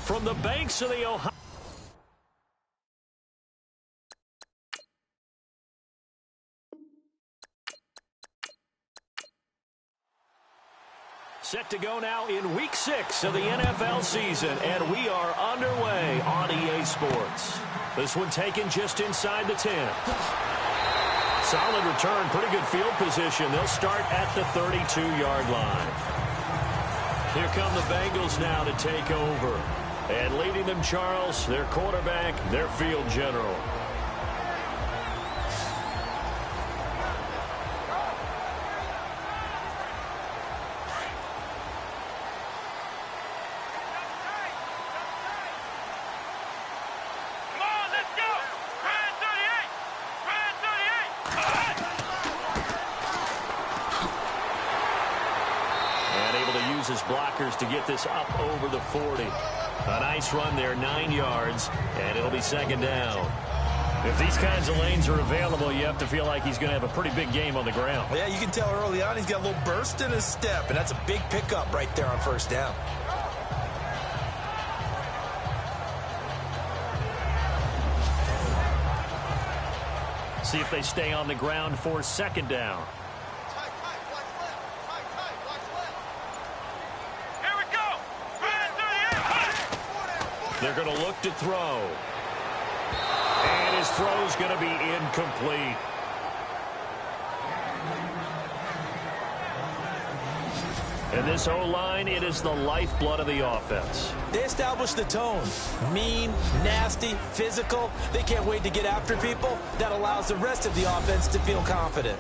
From the banks of the Ohio. Set to go now in Week 6 of the NFL season, and we are underway on EA Sports. This one taken just inside the 10. Solid return, pretty good field position. They'll start at the 32-yard line. Here come the Bengals now to take over. And leading them, Charles, their quarterback, their field general. His blockers to get this up over the 40. A nice run there, 9 yards, and it'll be second down. If these kinds of lanes are available, you have to feel like he's going to have a pretty big game on the ground. Yeah, you can tell early on he's got a little burst in his step, and that's a big pickup right there on first down. See if they stay on the ground for second down. They're going to look to throw. And his throw's going to be incomplete. And this O-line, it is the lifeblood of the offense. They established the tone. Mean, nasty, physical. They can't wait to get after people. That allows the rest of the offense to feel confident.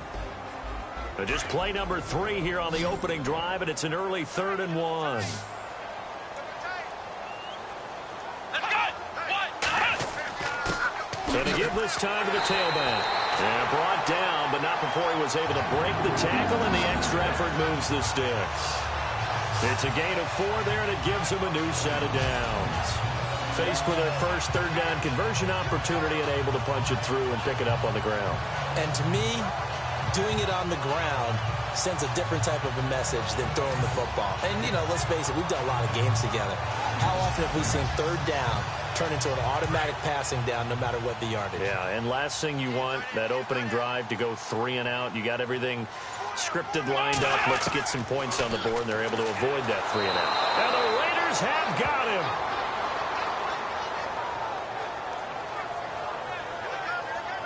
Just play number 3 here on the opening drive, and it's an early 3rd and 1. And to give this time to the tailback. And brought down, but not before he was able to break the tackle, and the extra effort moves the sticks. It's a gain of 4 there, and it gives him a new set of downs. Faced with their first third down conversion opportunity and able to punch it through and pick it up on the ground. And to me, doing it on the ground sends a different type of a message than throwing the football. And, you know, let's face it, we've done a lot of games together. How often have we seen third down turn into an automatic passing down no matter what the yardage? Yeah, and last thing you want, that opening drive to go 3 and out. You got everything scripted, lined up. Let's get some points on the board, and they're able to avoid that 3 and out. And the Raiders have got him.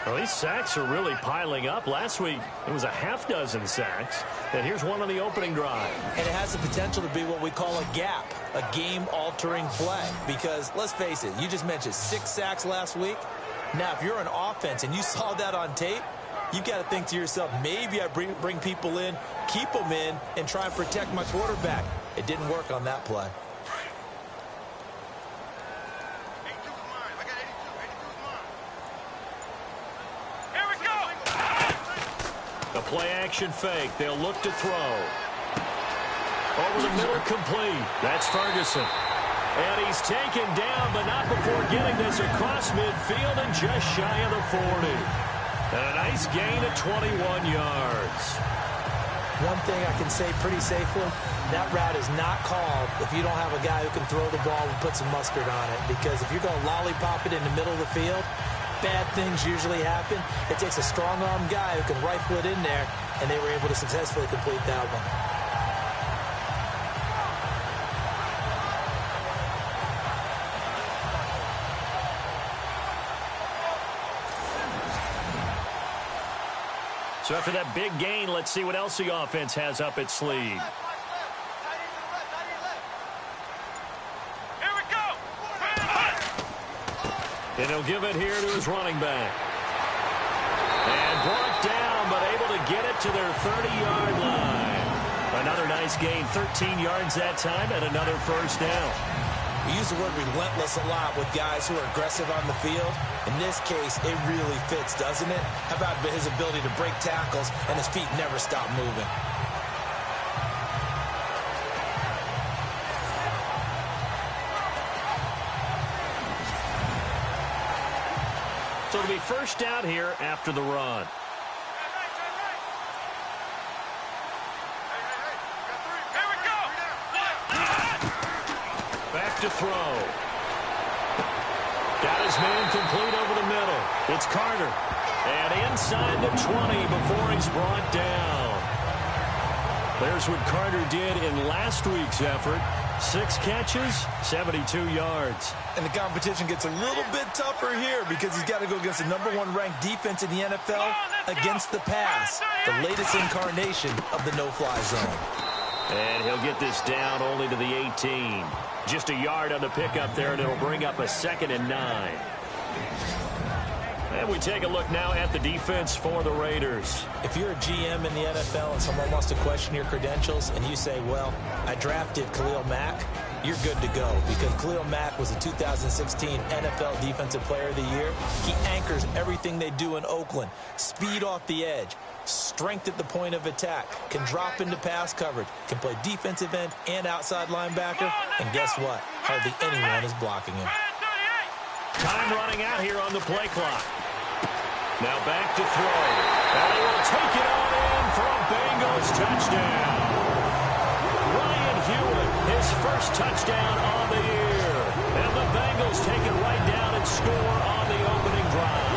Well, these sacks are really piling up. Last week, it was a half dozen sacks. And here's one on the opening drive. And it has the potential to be what we call a gap, a game-altering play. Because, let's face it, you just mentioned 6 sacks last week. Now, if you're an offense and you saw that on tape, you got to think to yourself, maybe I bring people in, keep them in, and try and protect my quarterback. It didn't work on that play. A play-action fake. They'll look to throw. Over the middle, complete. That's Ferguson. And he's taken down, but not before getting this across midfield and just shy of the 40. And a nice gain of 21 yards. One thing I can say pretty safely, that route is not called if you don't have a guy who can throw the ball and put some mustard on it. Because if you're going to lollipop it in the middle of the field, bad things usually happen. It takes a strong-arm guy who can rifle it in there, and they were able to successfully complete that one. So after that big gain, let's see what else the offense has up its sleeve. And he'll give it here to his running back. And brought down, but able to get it to their 30-yard line. Another nice gain, 13 yards that time, and another first down. We use the word relentless a lot with guys who are aggressive on the field. In this case, it really fits, doesn't it? How about his ability to break tackles and his feet never stop moving? So it'll be first down here after the run. Back to throw. Got his man complete over the middle. It's Carter. And inside the 20 before he's brought down. There's what Carter did in last week's effort. 6 catches, 72 yards. And the competition gets a little bit tougher here because he's got to go against the #1 ranked defense in the NFL against the pass, the latest incarnation of the no-fly zone. And he'll get this down only to the 18. Just a yard on the pickup there, and it'll bring up a 2nd and 9. And we take a look now at the defense for the Raiders. If you're a GM in the NFL and someone wants to question your credentials and you say, well, I drafted Khalil Mack, you're good to go because Khalil Mack was a 2016 NFL Defensive Player of the Year. He anchors everything they do in Oakland. Speed off the edge, strength at the point of attack, can drop into pass coverage, can play defensive end and outside linebacker, and guess what? Hardly anyone is blocking him. Time running out here on the play clock. Now back to throw. And he will take it on in for a Bengals touchdown. Ryan Hewitt, his first touchdown on the year. And the Bengals take it right down and score on the opening drive.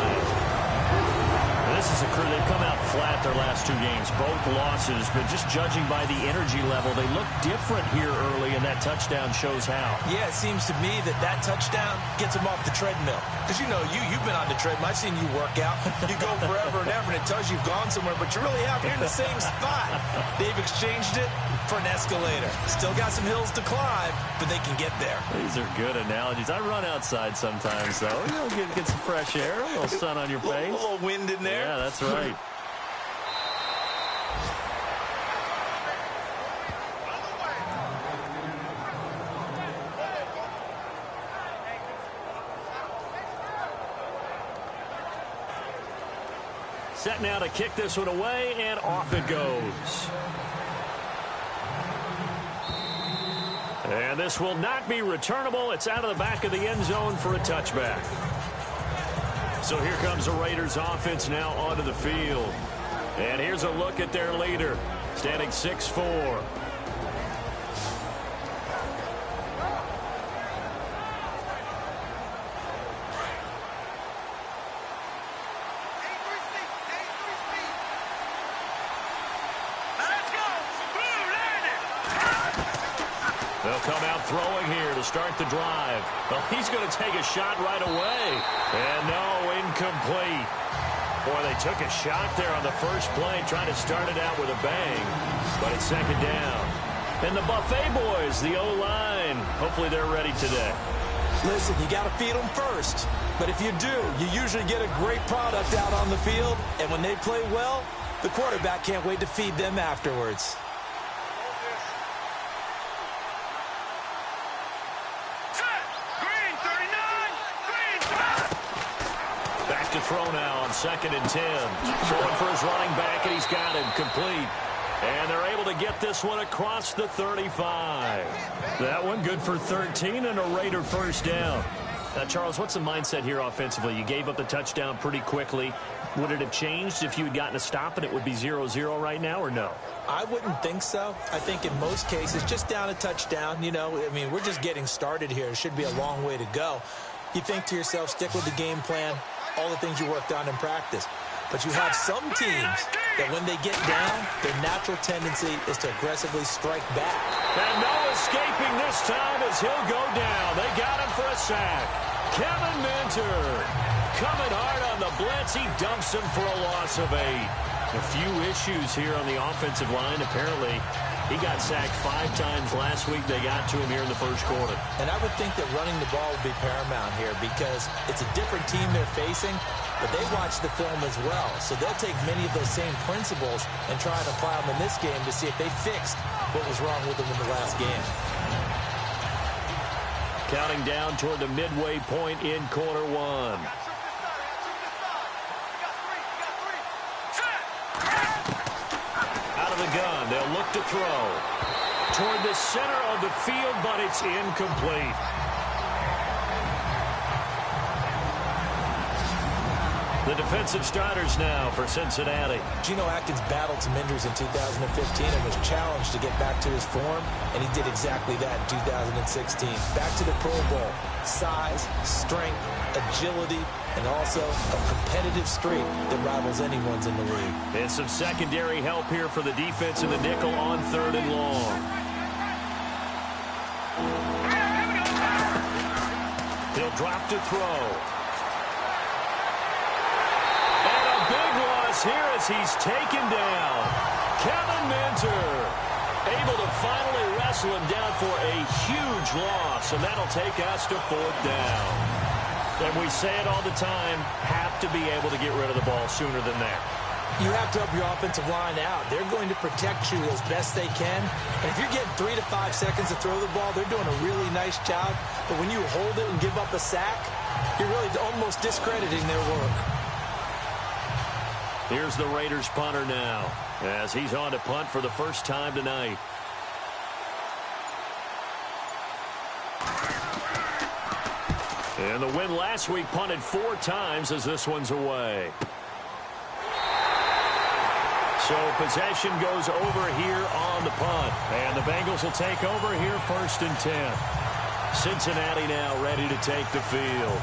This is a crew. They've come out flat their last 2 games, both losses, but just judging by the energy level, they look different here early, and that touchdown shows how. Yeah, it seems to me that touchdown gets them off the treadmill. Because, you know, you've been on the treadmill. I've seen you work out. You go forever and ever, and it tells you you've gone somewhere, but you really have. You're in the same spot. They've exchanged it for an escalator. Still got some hills to climb, but they can get there. These are good analogies. I run outside sometimes, though. You know, get some fresh air, a little sun on your face. A little wind in there. Yeah, that's right. Set now to kick this one away, and off it goes. And this will not be returnable. It's out of the back of the end zone for a touchback. So here comes the Raiders offense now onto the field. And here's a look at their leader, standing 6'4". They'll come out throwing here to start the drive. Well, he's going to take a shot right away. And no, incomplete. Boy, they took a shot there on the first play, trying to start it out with a bang. But it's 2nd down. And the Buffet boys, the O-line, hopefully they're ready today. Listen, you got to feed them first. But if you do, you usually get a great product out on the field. And when they play well, the quarterback can't wait to feed them afterwards. To throw now on 2nd and 10. Throwing for his running back, and he's got him complete. And they're able to get this one across the 35. That one good for 13 and a Raider first down. Now, Charles, what's the mindset here offensively? You gave up the touchdown pretty quickly. Would it have changed if you had gotten a stop and it would be 0-0 right now, or no? I wouldn't think so. I think in most cases, just down a touchdown, you know, I mean, we're just getting started here. It should be a long way to go. You think to yourself, stick with the game plan, all the things you worked on in practice. But you have some teams that when they get down, their natural tendency is to aggressively strike back. And no escaping this time as he'll go down. They got him for a sack. Kevin Minter coming hard on the blitz. He dumps him for a loss of 8. A few issues here on the offensive line. Apparently, he got sacked 5 times last week. They got to him here in the first quarter. And I would think that running the ball would be paramount here because it's a different team they're facing, but they watch the film as well. So they'll take many of those same principles and try and apply them in this game to see if they fixed what was wrong with them in the last game. Counting down toward the midway point in quarter 1. Out of the gun, they'll look to throw toward the center of the field, but it's incomplete. The defensive starters now for Cincinnati. Geno Atkins battled some injuries in 2015 and was challenged to get back to his form, and he did exactly that in 2016. Back to the Pro Bowl. Size, strength, agility, and also a competitive streak that rivals anyone's in the league. And some secondary help here for the defense in the nickel on 3rd and long. He'll drop to throw. And a big loss here as he's taken down. Kevin Minter able to finally wrestle him down for a huge loss, and that'll take us to 4th down. And we say it all the time, have to be able to get rid of the ball sooner than that. You have to help your offensive line out. They're going to protect you as best they can. And if you're getting 3 to 5 seconds to throw the ball, they're doing a really nice job. But when you hold it and give up a sack, you're really almost discrediting their work. Here's the Raiders punter now, as he's on to punt for the first time tonight. And the win last week punted 4 times as this one's away. So possession goes over here on the punt. And the Bengals will take over here 1st and 10. Cincinnati now ready to take the field.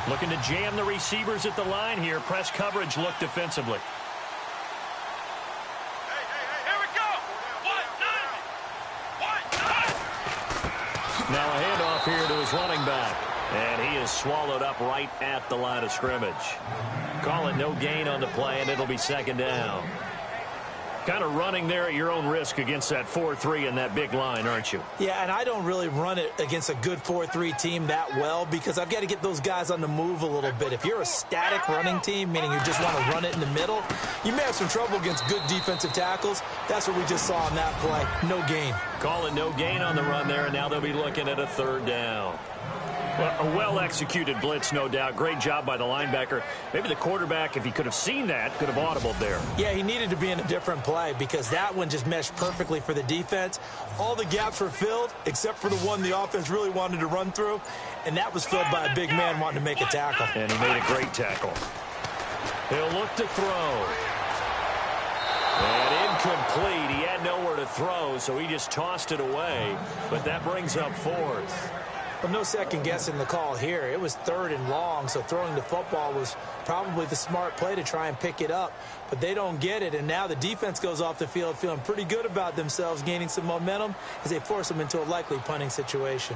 Looking to jam the receivers at the line here. Press coverage look defensively. Now a handoff here to his running back. And he is swallowed up right at the line of scrimmage. Call it no gain on the play, and it'll be 2nd down. Kind of running there at your own risk against that 4-3 and that big line, aren't you? Yeah, and I don't really run it against a good 4-3 team that well because I've got to get those guys on the move a little bit. If you're a static running team, meaning you just want to run it in the middle, you may have some trouble against good defensive tackles. That's what we just saw on that play. No gain. Call it no gain on the run there, and now they'll be looking at a 3rd down. Well, a well-executed blitz, no doubt. Great job by the linebacker. Maybe the quarterback, if he could have seen that, could have audibled there. Yeah, he needed to be in a different play because that one just meshed perfectly for the defense. All the gaps were filled except for the one the offense really wanted to run through, and that was filled by a big man wanting to make a tackle. And he made a great tackle. He'll look to throw. And incomplete. He had nowhere to throw, so he just tossed it away. But that brings up 4th. Well, no second guessing the call here. It was 3rd and long, so throwing the football was probably the smart play to try and pick it up. But they don't get it, and now the defense goes off the field feeling pretty good about themselves, gaining some momentum as they force them into a likely punting situation.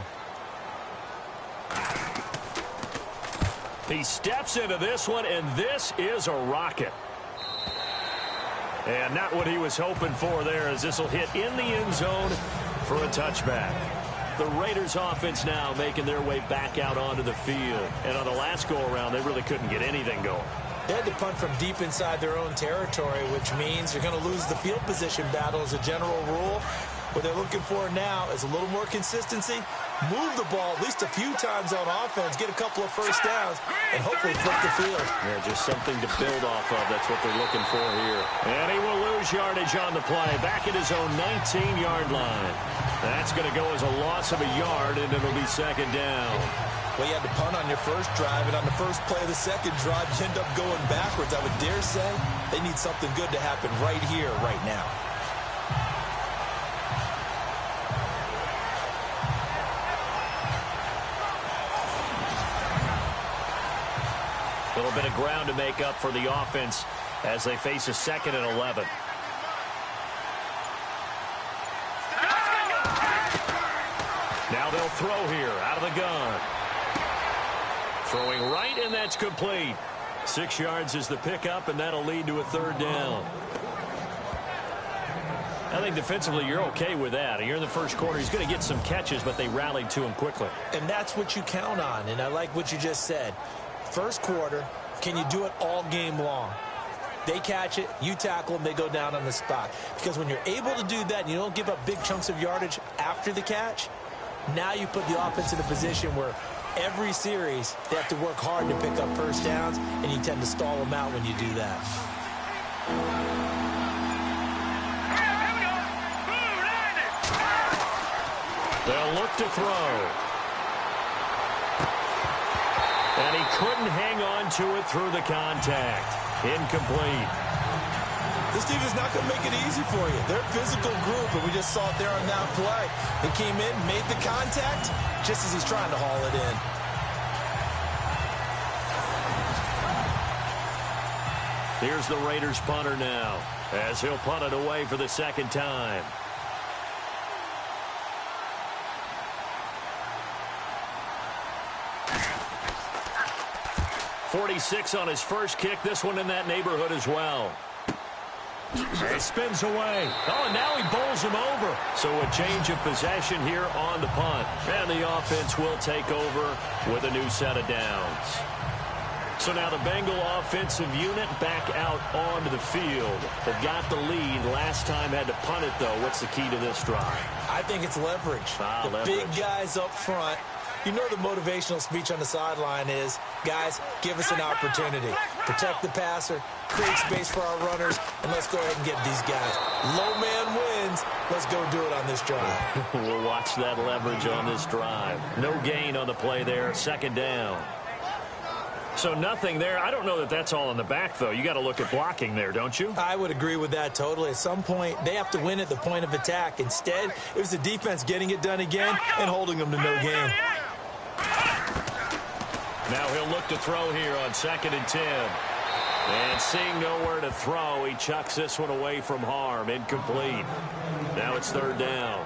He steps into this one, and this is a rocket. And not what he was hoping for there, as this will hit in the end zone for a touchback. The Raiders offense now making their way back out onto the field. And on the last go-around, they really couldn't get anything going. They had to punt from deep inside their own territory, which means you're going to lose the field position battle as a general rule. What they're looking for now is a little more consistency, move the ball at least a few times on offense, get a couple of first downs, and hopefully flip the field. Yeah, just something to build off of. That's what they're looking for here. And he will lose yardage on the play, back at his own 19-yard line. That's going to go as a loss of a yard, and it'll be 2nd down. Well, you had to punt on your first drive, and on the first play of the second drive, you end up going backwards. I would dare say they need something good to happen right here, right now. A little bit of ground to make up for the offense as they face a 2nd and 11. Now they'll throw here out of the gun. Throwing right, and that's complete. 6 yards is the pickup, and that'll lead to a 3rd down. I think defensively you're okay with that. You're in the first quarter. He's going to get some catches, but they rallied to him quickly. And that's what you count on, and I like what you just said. First quarter, can you do it all game long? They catch it, you tackle them, they go down on the spot. Because when you're able to do that and you don't give up big chunks of yardage after the catch, now you put the offense in a position where every series they have to work hard to pick up first downs, and you tend to stall them out when you do that. They'll look to throw. And he couldn't hang on to it through the contact. Incomplete. This team is not going to make it easy for you. They're a physical group, and we just saw it there on that play. He came in, made the contact, just as he's trying to haul it in. Here's the Raiders punter now, as he'll punt it away for the second time. .46 on his first kick. This one in that neighborhood as well. He spins away. Oh, and now he bowls him over. So a change of possession here on the punt. And the offense will take over with a new set of downs. So now the Bengal offensive unit back out onto the field. They've got the lead. Last time had to punt it, though. What's the key to this drive? I think it's leverage. Leverage. Big guys up front. You know the motivational speech on the sideline is, guys, give us an opportunity. Protect the passer, create space for our runners, and let's go ahead and get these guys. Low man wins. Let's go do it on this drive. We'll watch that leverage on this drive. No gain on the play there. Second down. So nothing there. I don't know that that's all in the back, though. You got to look at blocking there, don't you? I would agree with that totally. At some point, they have to win at the point of attack. Instead, it was the defense getting it done again and holding them to no gain. Now he'll look to throw here on 2nd and 10. And seeing nowhere to throw, he chucks this one away from harm. Incomplete. Now it's 3rd down.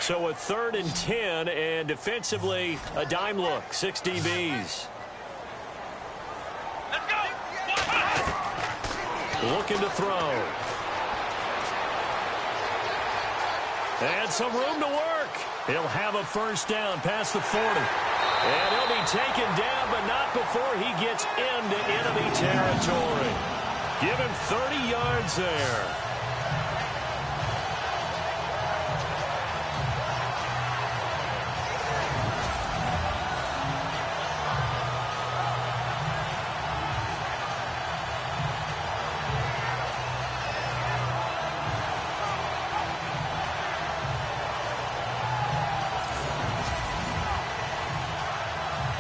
So a 3rd and 10, and defensively, a dime look. 6 DBs. Let's go. Looking to throw. And some room to work. He'll have a first down past the 40. And he'll be taken down, but not before he gets into enemy territory. Give him 30 yards there.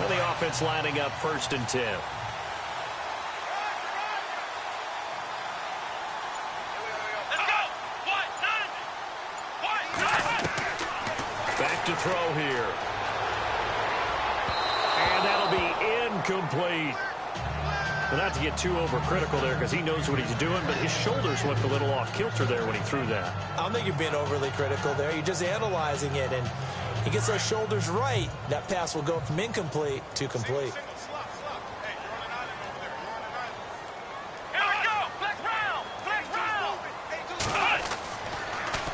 The offense lining up 1st and 10. Back to throw here. And that'll be incomplete. Well, not to get too overcritical there because he knows what he's doing, but his shoulders looked a little off kilter there when he threw that. I don't think you're being overly critical there. You're just analyzing it, and he gets those shoulders right. That pass will go from incomplete to complete.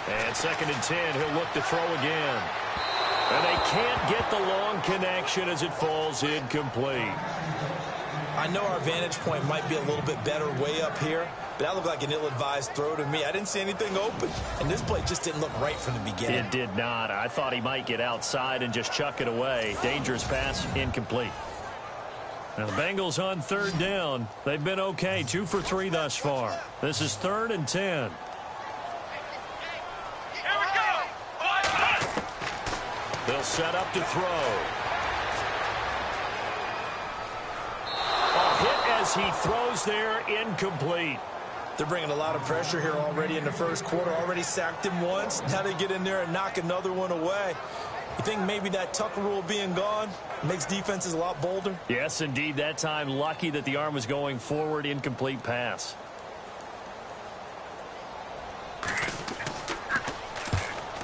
And 2nd and 10, he'll look to throw again. And they can't get the long connection as it falls incomplete. I know our vantage point might be a little bit better way up here, but that looked like an ill-advised throw to me. I didn't see anything open, and this play just didn't look right from the beginning. It did not. I thought he might get outside and just chuck it away. Dangerous pass, incomplete. Now the Bengals on 3rd down. They've been okay, 2 for 3 thus far. This is 3rd and 10. They'll set up to throw. A hit as he throws there, incomplete. They're bringing a lot of pressure here already in the first quarter. Already sacked him once. Now they get in there and knock another one away. You think maybe that Tucker rule being gone makes defenses a lot bolder? Yes, indeed. That time, lucky that the arm was going forward, incomplete pass.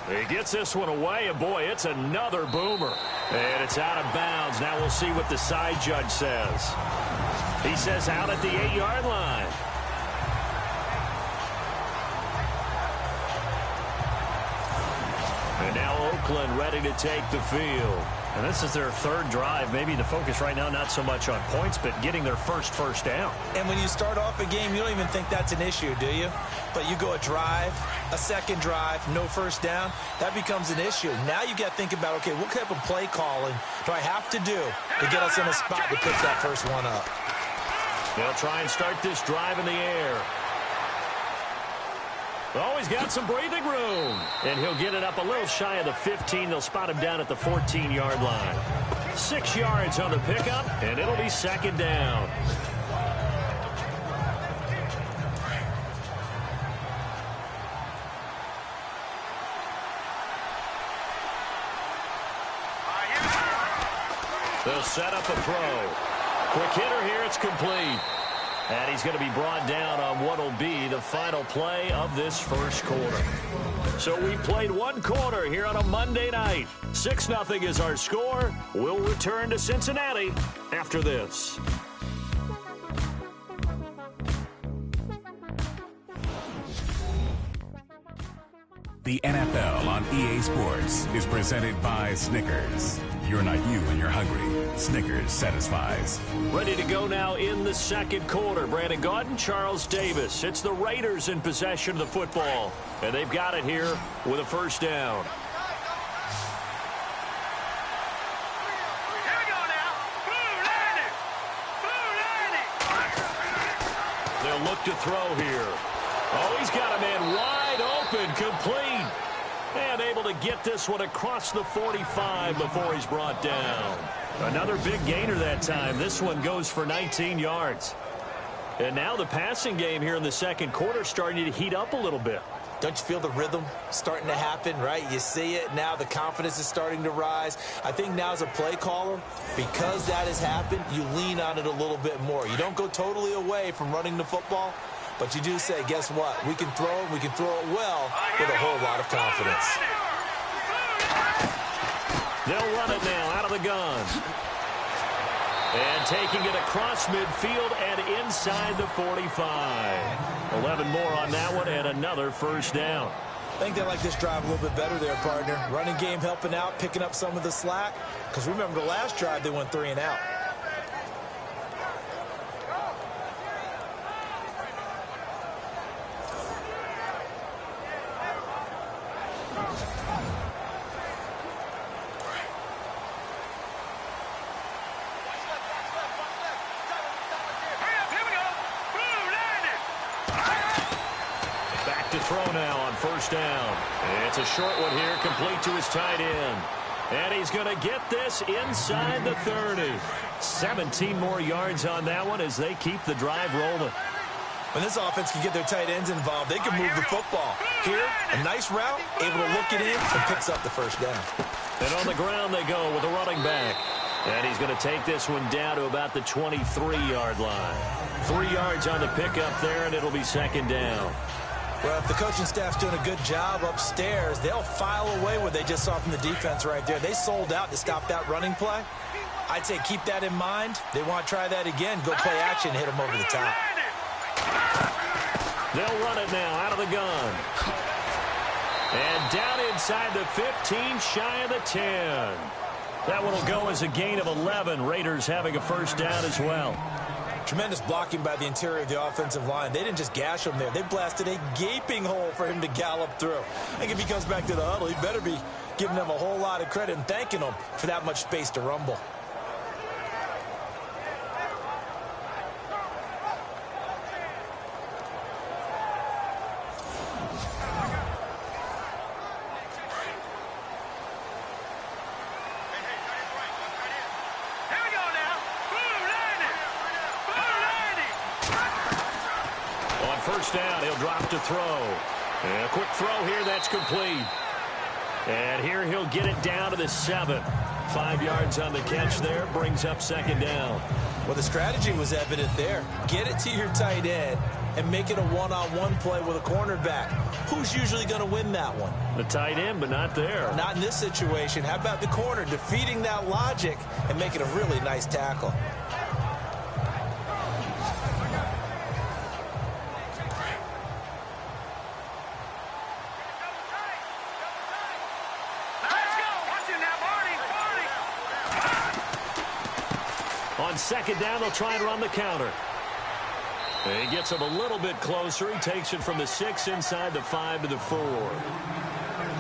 He gets this one away, and boy, it's another boomer. And it's out of bounds. Now we'll see what the side judge says. He says out at the 8-yard line. And now Oakland ready to take the field. And this is their 3rd drive. Maybe the focus right now not so much on points, but getting their first down. And when you start off a game, you don't even think that's an issue, do you? But you go a drive, a 2nd drive, no first down, that becomes an issue. Now you got to think about, okay, what type of play calling do I have to do to get us in a spot to pick that first one up? They'll try and start this drive in the air. Oh, he's got some breathing room. And he'll get it up a little shy of the 15. They'll spot him down at the 14-yard line. 6 yards on the pickup, and it'll be second down. They'll set up a throw. Quick hitter here. It's complete. And he's going to be brought down on what will be the final play of this first quarter. So we played one quarter here on a Monday night. 6-0 is our score. We'll return to Cincinnati after this. The NFL on EA Sports is presented by Snickers. You're not you when you're hungry. Snickers satisfies. Ready to go now in the second quarter. Brandon Gaudin, Charles Davis. It's the Raiders in possession of the football. And they've got it here with a first down. Here we go now. They'll look to throw here. Oh, he's got a man wide open, complete. And able to get this one across the 45 before he's brought down. Another big gainer that time. This one goes for 19 yards. And now the passing game here in the second quarter starting to heat up a little bit. Don't you feel the rhythm starting to happen, right? You see it now. The confidence is starting to rise. I think now as a play caller, because that has happened, you lean on it a little bit more. You don't go totally away from running the football, but you do say, guess what? We can throw it. We can throw it well with a whole lot of confidence. They'll run it now out of the gun. And taking it across midfield and inside the 45. 11 more on that one and another first down. I think they like this drive a little bit better there, partner. Running game helping out, picking up some of the slack. Because remember the last drive, they went 3 and out. Throw now on first down. It's a short one here, complete to his tight end. And he's going to get this inside the 30. 17 more yards on that one as they keep the drive rolling. When this offense can get their tight ends involved, they can move the football. Here, a nice route, able to look it in, and picks up the first down. And on the ground they go with a running back. And he's going to take this one down to about the 23-yard line. 3 yards on the pickup there, and it'll be second down. Well, if the coaching staff's doing a good job upstairs, they'll file away what they just saw from the defense right there. They sold out to stop that running play. I'd say keep that in mind. They want to try that again. Go play action, hit them over the top. They'll run it now out of the gun. And down inside the 15, shy of the 10. That one will go as a gain of 11. Raiders having a first down as well. Tremendous blocking by the interior of the offensive line. They didn't just gash him there. They blasted a gaping hole for him to gallop through. I think if he comes back to the huddle, he better be giving them a whole lot of credit and thanking them for that much space to rumble. First down, he'll drop to throw. And a quick throw here, that's complete. And here he'll get it down to the 7. 5 yards on the catch there, brings up second down. Well, the strategy was evident there. Get it to your tight end and make it a one-on-one play with a cornerback. Who's usually going to win that one? The tight end, but not there. Not in this situation. How about the corner defeating that logic and making a really nice tackle? On second down, they'll try and run the counter. He gets him a little bit closer. He takes it from the 6 inside the 5 to the 4.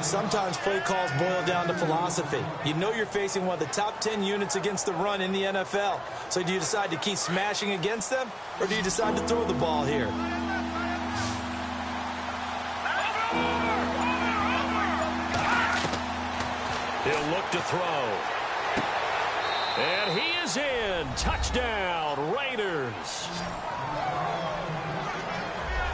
Sometimes play calls boil down to philosophy. You know you're facing one of the top 10 units against the run in the NFL. So do you decide to keep smashing against them, or do you decide to throw the ball here? throw. And he is in. Touchdown, Raiders.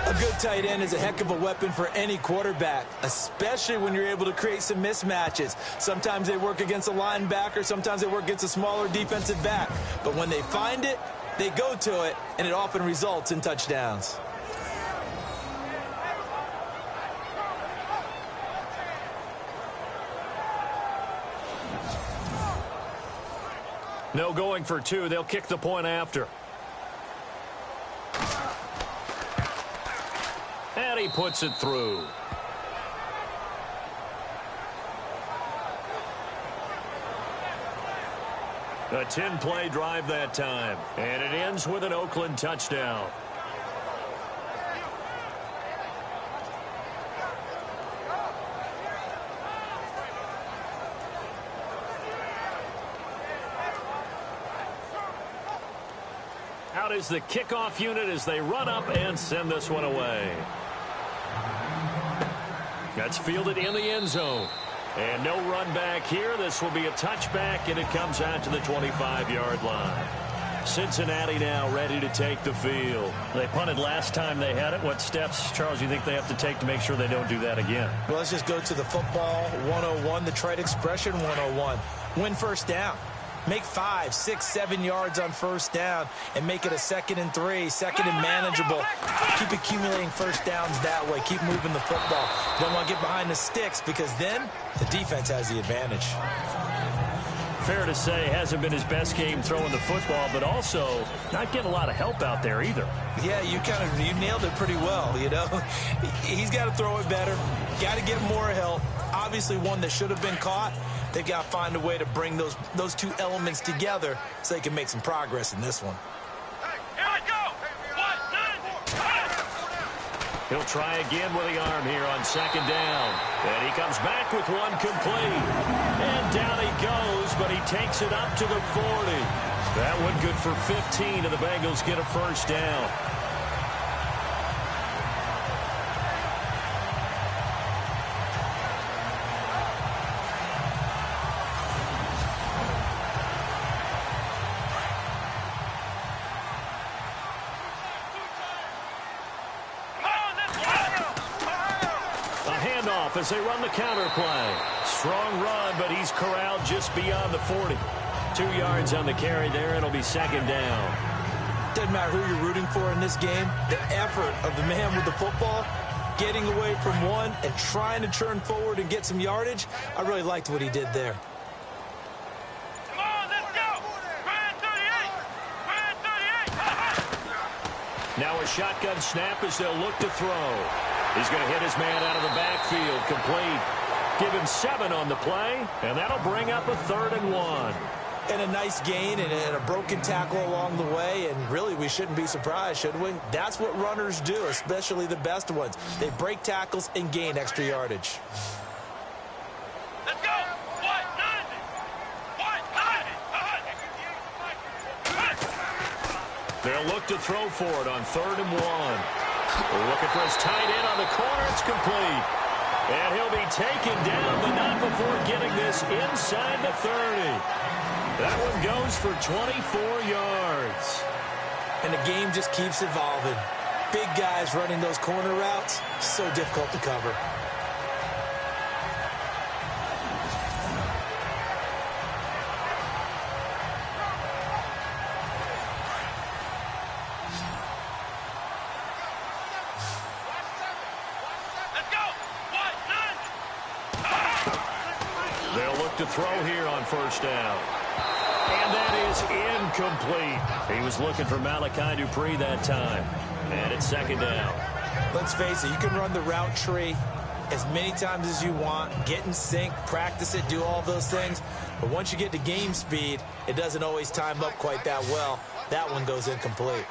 A good tight end is a heck of a weapon for any quarterback, especially when you're able to create some mismatches. Sometimes they work against a linebacker, sometimes they work against a smaller defensive back. But when they find it, they go to it, and it often results in touchdowns. No going for two. They'll kick the point after. And he puts it through. A 10-play drive that time. And it ends with an Oakland touchdown. Out is the kickoff unit as they run up and send this one away. That's fielded in the end zone. And no run back here. This will be a touchback, and it comes out to the 25-yard line. Cincinnati now ready to take the field. They punted last time they had it. What steps, Charles, do you think they have to take to make sure they don't do that again? Well, let's just go to the football 101, the trade expression 101. Win first down. Make 5, 6, 7 yards on first down and make it a 2nd and 3, 2nd and manageable. Keep accumulating first downs that way. Keep moving the football. You don't want to get behind the sticks because then the defense has the advantage. Fair to say, hasn't been his best game throwing the football, but also not getting a lot of help out there either. Yeah, you nailed it pretty well, you know. He's got to throw it better. Got to get more help. Obviously one that should have been caught. They've got to find a way to bring those two elements together so they can make some progress in this one. Here we go. He'll try again with the arm here on 2nd down. And he comes back with one complete. And down he goes, but he takes it up to the 40. That one good for 15, and the Bengals get a first down. As they run the counter play. Strong run, but he's corralled just beyond the 40. 2 yards on the carry there. It'll be 2nd down. Doesn't matter who you're rooting for in this game. The effort of the man with the football, getting away from one and trying to turn forward and get some yardage. I really liked what he did there. Come on, let's go. Ryan 38. Ryan 38. Now a shotgun snap as they'll look to throw. He's going to hit his man out of the backfield. Complete. Give him 7 on the play, and that'll bring up a 3rd and 1. And a nice gain and a broken tackle along the way, and really we shouldn't be surprised, should we? That's what runners do, especially the best ones. They break tackles and gain extra yardage. Let's go. What? 90. They'll look to throw for it on 3rd and 1. We're looking for his tight end on the corner. It's complete. And he'll be taken down, but not before getting this inside the 30. That one goes for 24 yards. And the game just keeps evolving. Big guys running those corner routes, so difficult to cover. To throw here on first down. And that is incomplete. He was looking for Malachi Dupree that time. And it's 2nd down. Let's face it, you can run the route tree as many times as you want, get in sync, practice it, do all those things. But once you get to game speed, it doesn't always time up quite that well. That one goes incomplete.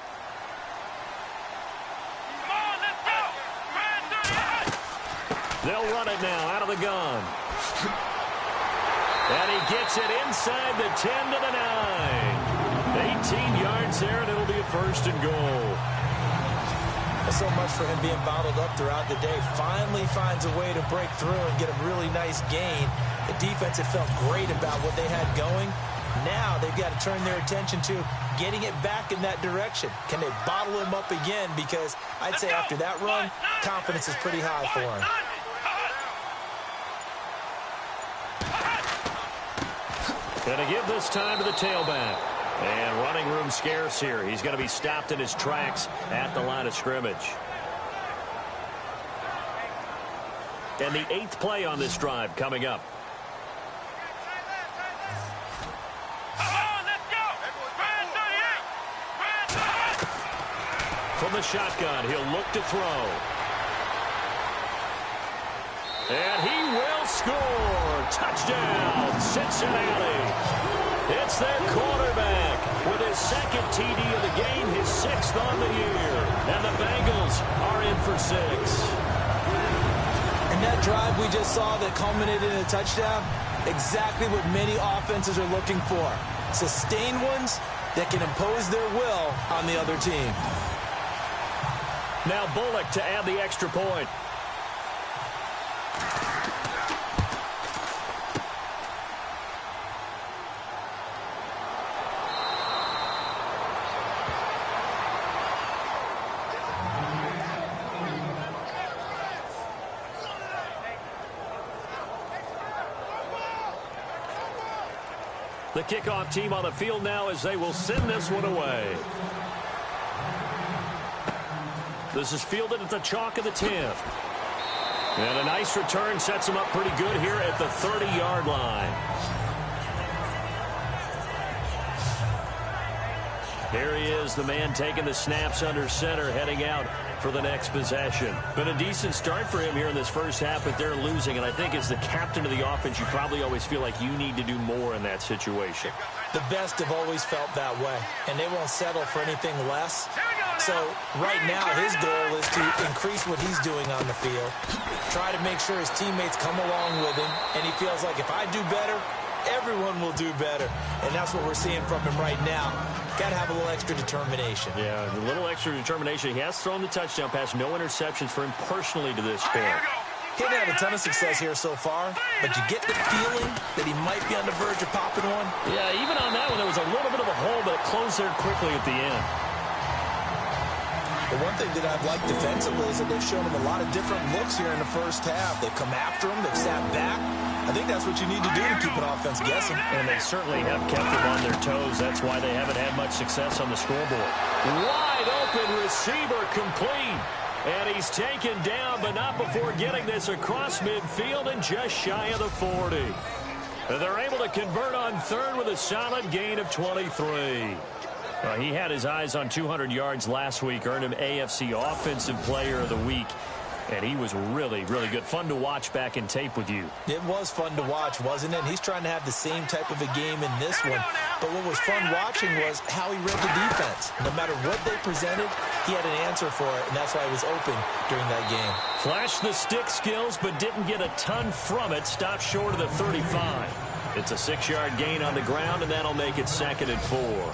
Come on, let's go. They'll run it now out of the gun. And he gets it inside the 10 to the 9. 18 yards there, and it'll be a 1st and goal. So much for him being bottled up throughout the day. Finally finds a way to break through and get a really nice gain. The defense had felt great about what they had going. Now they've got to turn their attention to getting it back in that direction. Can they bottle him up again? Because I'd say after that run, confidence is pretty high for him. Going to give this time to the tailback. And running room scarce here. He's going to be stopped in his tracks at the line of scrimmage. And the 8th play on this drive coming up. From the shotgun, he'll look to throw. And he will score. Touchdown, Cincinnati. It's their quarterback with his 2nd TD of the game, his 6th on the year. And the Bengals are in for 6. And that drive we just saw that culminated in a touchdown, exactly what many offenses are looking for. Sustained ones that can impose their will on the other team. Now Bullock to add the extra point. The kickoff team on the field now as they will send this one away. This is fielded at the chalk of the 10th. And a nice return sets him up pretty good here at the 30-yard line. Here he is, the man taking the snaps under center, heading out for the next possession. Been a decent start for him here in this first half, but they're losing. And I think as the captain of the offense, you probably always feel like you need to do more in that situation. The best have always felt that way, and they won't settle for anything less. So right now his goal is to increase what he's doing on the field, try to make sure his teammates come along with him, and he feels like if I do better, everyone will do better. And that's what we're seeing from him right now. Got to have a little extra determination. Yeah, a little extra determination. He has thrown the touchdown pass, no interceptions for him personally to this point. He hasn't had a ton of success here so far, but you get the feeling that he might be on the verge of popping one. Yeah, even on that one, there was a little bit of a hole, but it closed there quickly at the end. The one thing that I've liked defensively is that they've shown him a lot of different looks here in the first half. They've come after him. They've sat back. I think that's what you need to do to keep an offense guessing. And they certainly have kept them on their toes. That's why they haven't had much success on the scoreboard. Wide open receiver complete. And he's taken down, but not before getting this across midfield and just shy of the 40. And they're able to convert on third with a solid gain of 23. He had his eyes on 200 yards last week, earned him AFC Offensive Player of the Week, and he was really, really good. Fun to watch back in tape with you. It was fun to watch, wasn't it? He's trying to have the same type of a game in this one. But what was fun watching was how he read the defense. No matter what they presented, he had an answer for it, and that's why he was open during that game. Flashed the stick skills, but didn't get a ton from it. Stopped short of the 35. It's a 6-yard gain on the ground, and that'll make it 2nd and 4.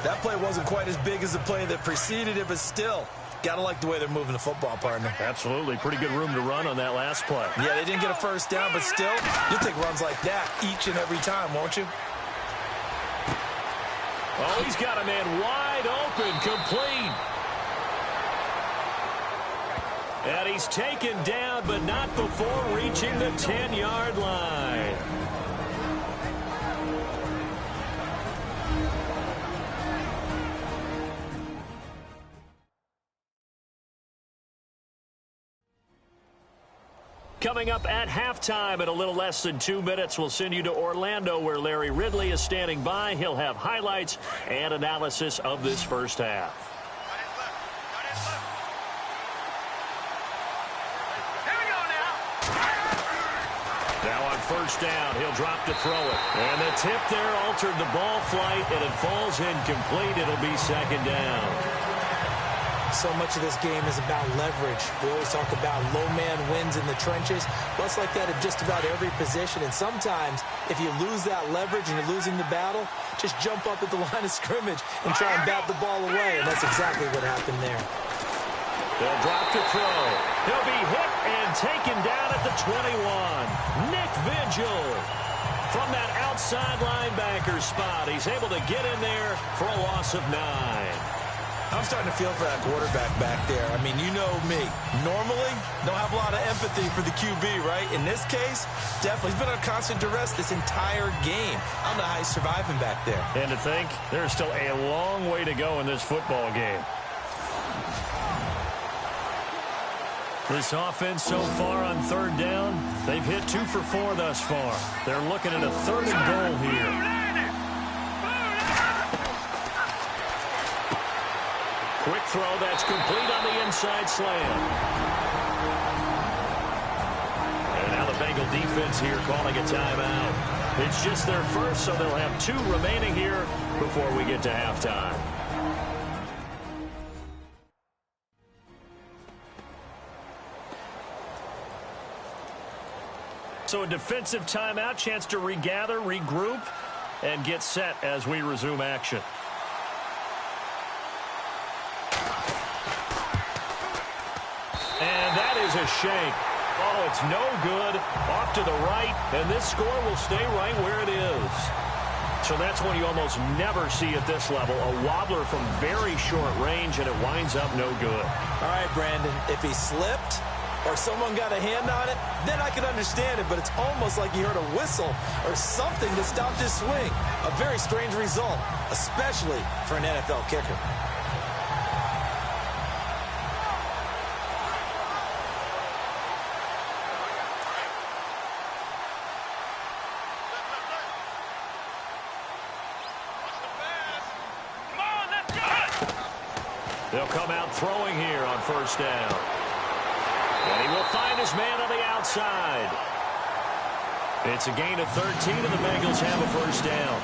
That play wasn't quite as big as the play that preceded it, but still, got to like the way they're moving the football, partner. Absolutely. Pretty good room to run on that last play. Yeah, they didn't get a first down, but still, you'll take runs like that each and every time, won't you? Oh, he's got a man wide open, complete. And he's taken down, but not before reaching the 10-yard line. Coming up at halftime in a little less than 2 minutes, we'll send you to Orlando where Larry Ridley is standing by. He'll have highlights and analysis of this first half. Now on first down, he'll drop to throw it. And the tip there altered the ball flight, and it falls incomplete. It'll be 2nd down. So much of this game is about leverage. We always talk about low man wins in the trenches. Well, it's like that at just about every position. And sometimes, if you lose that leverage and you're losing the battle, just jump up at the line of scrimmage and try and bat the ball away. And that's exactly what happened there. They'll drop to throw. He'll be hit and taken down at the 21. Nick Vigil from that outside linebacker spot. He's able to get in there for a loss of 9. I'm starting to feel for that quarterback back there. I mean, you know me. Normally, don't have a lot of empathy for the QB, right? In this case, definitely. He's been under constant duress this entire game. I don't know how he's surviving back there. And to think, there's still a long way to go in this football game. This offense so far on third down, they've hit 2 for 4 thus far. They're looking at a 3rd and goal here. Quick throw that's complete on the inside slant. And now the Bengal defense here calling a timeout. It's just their first, so they'll have 2 remaining here before we get to halftime. So a defensive timeout, chance to regather, regroup, and get set as we resume action. And that is a shank. Oh, it's no good. Off to the right, and this score will stay right where it is. So that's one you almost never see at this level. A wobbler from very short range, and it winds up no good. All right, Brandon, if he slipped or someone got a hand on it, then I can understand it, but it's almost like he heard a whistle or something that stopped his swing. A very strange result, especially for an NFL kicker. They'll come out throwing here on 1st down. And he will find his man on the outside. It's a gain of 13, and the Bengals have a 1st down.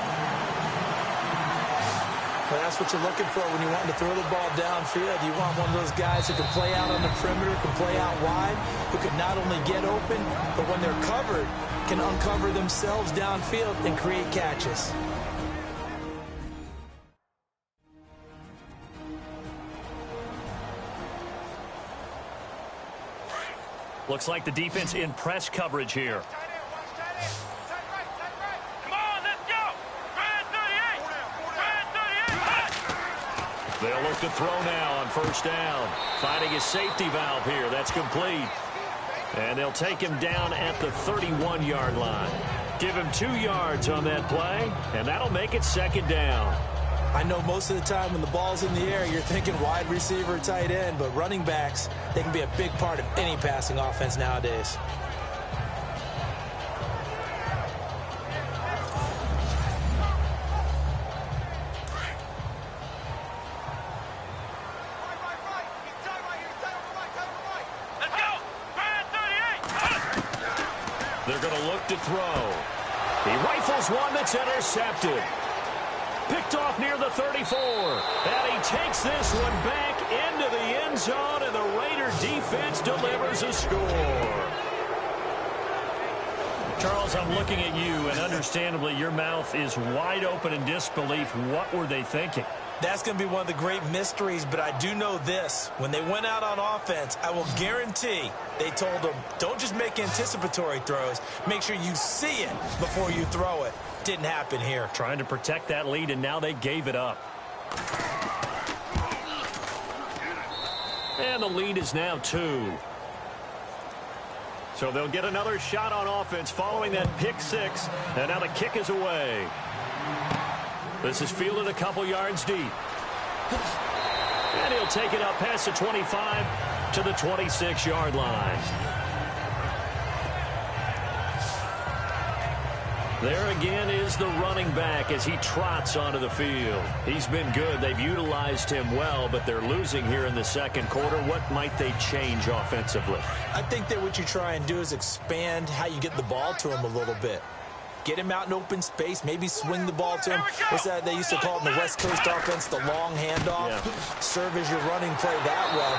Well, that's what you're looking for when you want to throw the ball downfield. You want one of those guys who can play out on the perimeter, can play out wide, who can not only get open, but when they're covered, can uncover themselves downfield and create catches. Looks like the defense in press coverage here. Come on, let's go. Red 38. Red 38. They'll look to throw now on 1st down. Finding his safety valve here. That's complete. And they'll take him down at the 31-yard line. Give him 2 yards on that play, and that'll make it 2nd down. I know most of the time when the ball's in the air, you're thinking wide receiver, tight end, but running backs, they can be a big part of any passing offense nowadays. Let's go. Red 38. They're going to look to throw. He rifles one that's intercepted. Picked off near the 34. And he takes this one back into the end zone, and the Raider defense delivers a score. Charles, I'm looking at you, and understandably, your mouth is wide open in disbelief. What were they thinking? That's going to be one of the great mysteries, but I do know this. When they went out on offense, I will guarantee they told them, don't just make anticipatory throws. Make sure you see it before you throw it. Didn't happen here. Trying to protect that lead, and now they gave it up. And the lead is now 2. So they'll get another shot on offense following that pick 6, and now the kick is away. This is fielded a couple yards deep. And he'll take it up past the 25 to the 26-yard line. There again is the running back as he trots onto the field. He's been good. They've utilized him well, but they're losing here in the 2nd quarter. What might they change offensively? I think that what you try and do is expand how you get the ball to him a little bit. Get him out in open space, maybe swing the ball to him. What's that they used to call it in the West Coast offense, the long handoff? Yeah. Serve as your running play that way,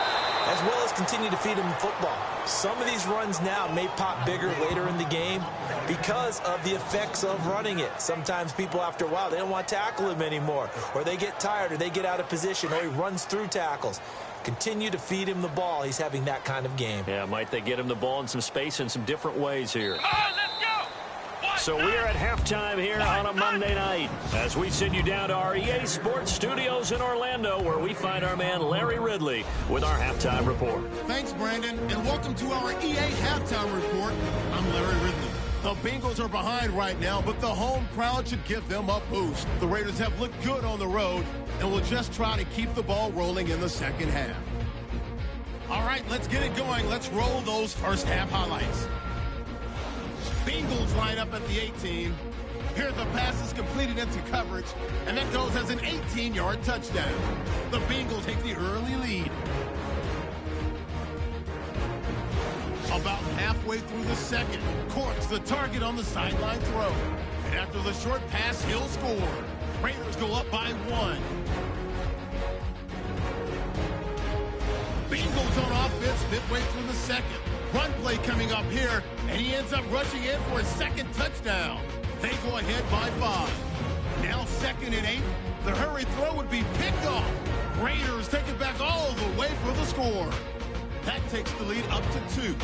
as well as continue to feed him the football. Some of these runs now may pop bigger later in the game because of the effects of running it. Sometimes people, after a while, they don't want to tackle him anymore, or they get tired, or they get out of position, or he runs through tackles. Continue to feed him the ball. He's having that kind of game. Yeah, might they get him the ball in some space in some different ways here. Come on, let's go. So we are at halftime here on a Monday night as we send you down to our EA Sports Studios in Orlando, where we find our man Larry Ridley with our halftime report. Thanks, Brandon, and welcome to our EA halftime report. I'm Larry Ridley. The Bengals are behind right now, but the home crowd should give them a boost. The Raiders have looked good on the road and will just try to keep the ball rolling in the second half. All right, let's get it going. Let's roll those first half highlights. Bengals line up at the 18. Here the pass is completed into coverage, and that goes as an 18-yard touchdown. The Bengals take the early lead. About halfway through the second, Corks the target on the sideline throw. And after the short pass, he'll score. Raiders go up by 1. Bengals on offense midway through the second. Run play coming up here, and he ends up rushing in for a second touchdown. They go ahead by 5. Now 2nd and 8. The hurry throw would be picked off. Raiders take it back all the way for the score. That takes the lead up to 2.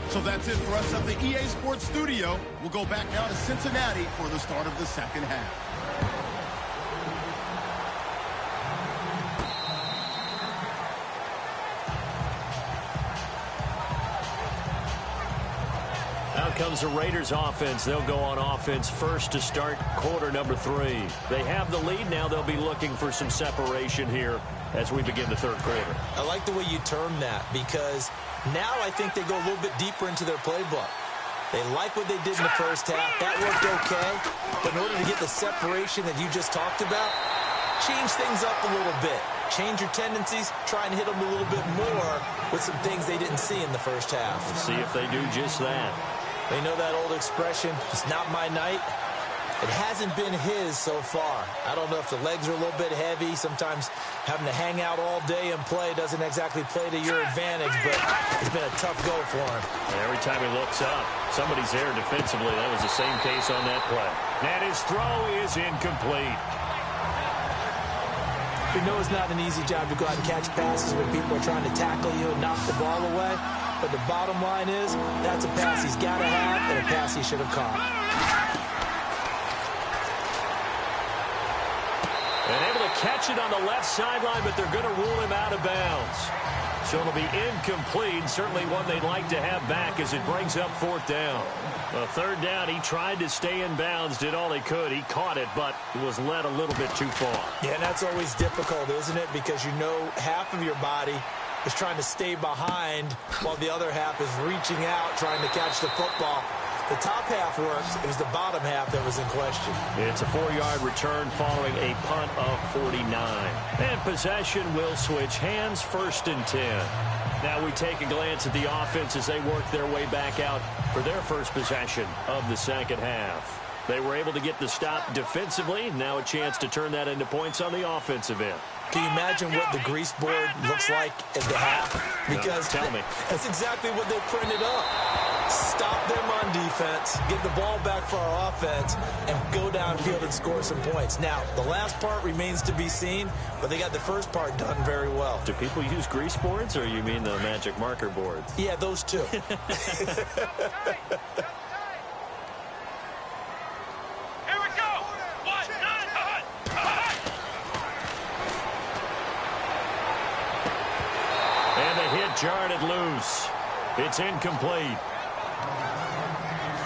So that's it for us at the EA Sports Studio. We'll go back now to Cincinnati for the start of the second half. Out comes the Raiders offense. They'll go on offense first to start quarter number 3. They have the lead now. They'll be looking for some separation here as we begin the third quarter. I like the way you term that, because now I think they go a little bit deeper into their playbook. They like what they did in the first half. That worked okay. But in order to get the separation that you just talked about, change things up a little bit. Change your tendencies. Try and hit them a little bit more with some things they didn't see in the first half. Let's see if they do just that. They know that old expression, it's not my night. It hasn't been his so far. I don't know if the legs are a little bit heavy. Sometimes having to hang out all day and play doesn't exactly play to your advantage, but it's been a tough go for him. And every time he looks up, somebody's there defensively. That was the same case on that play. And his throw is incomplete. We know it's not an easy job to go out and catch passes when people are trying to tackle you and knock the ball away. But the bottom line is, that's a pass he's got to have and a pass he should have caught. And able to catch it on the left sideline, but they're going to rule him out of bounds. So it'll be incomplete. Certainly one they'd like to have back as it brings up 4th down. Well, 3rd down, he tried to stay in bounds, did all he could. He caught it, but was led a little bit too far. Yeah, and that's always difficult, isn't it? Because you know half of your body is trying to stay behind while the other half is reaching out, trying to catch the football. The top half works. It was the bottom half that was in question. It's a 4-yard return following a punt of 49. And possession will switch hands, 1st and 10. Now we take a glance at the offense as they work their way back out for their first possession of the second half. They were able to get the stop defensively. Now a chance to turn that into points on the offensive end. Can you imagine what the grease board looks like at the half? Because no, tell me. That's exactly what they printed up. Stop them on defense, get the ball back for our offense, and go downfield and score some points. Now, the last part remains to be seen, but they got the first part done very well. Do people use grease boards, or you mean the magic marker boards? Yeah, those two. Jarred it loose. It's incomplete.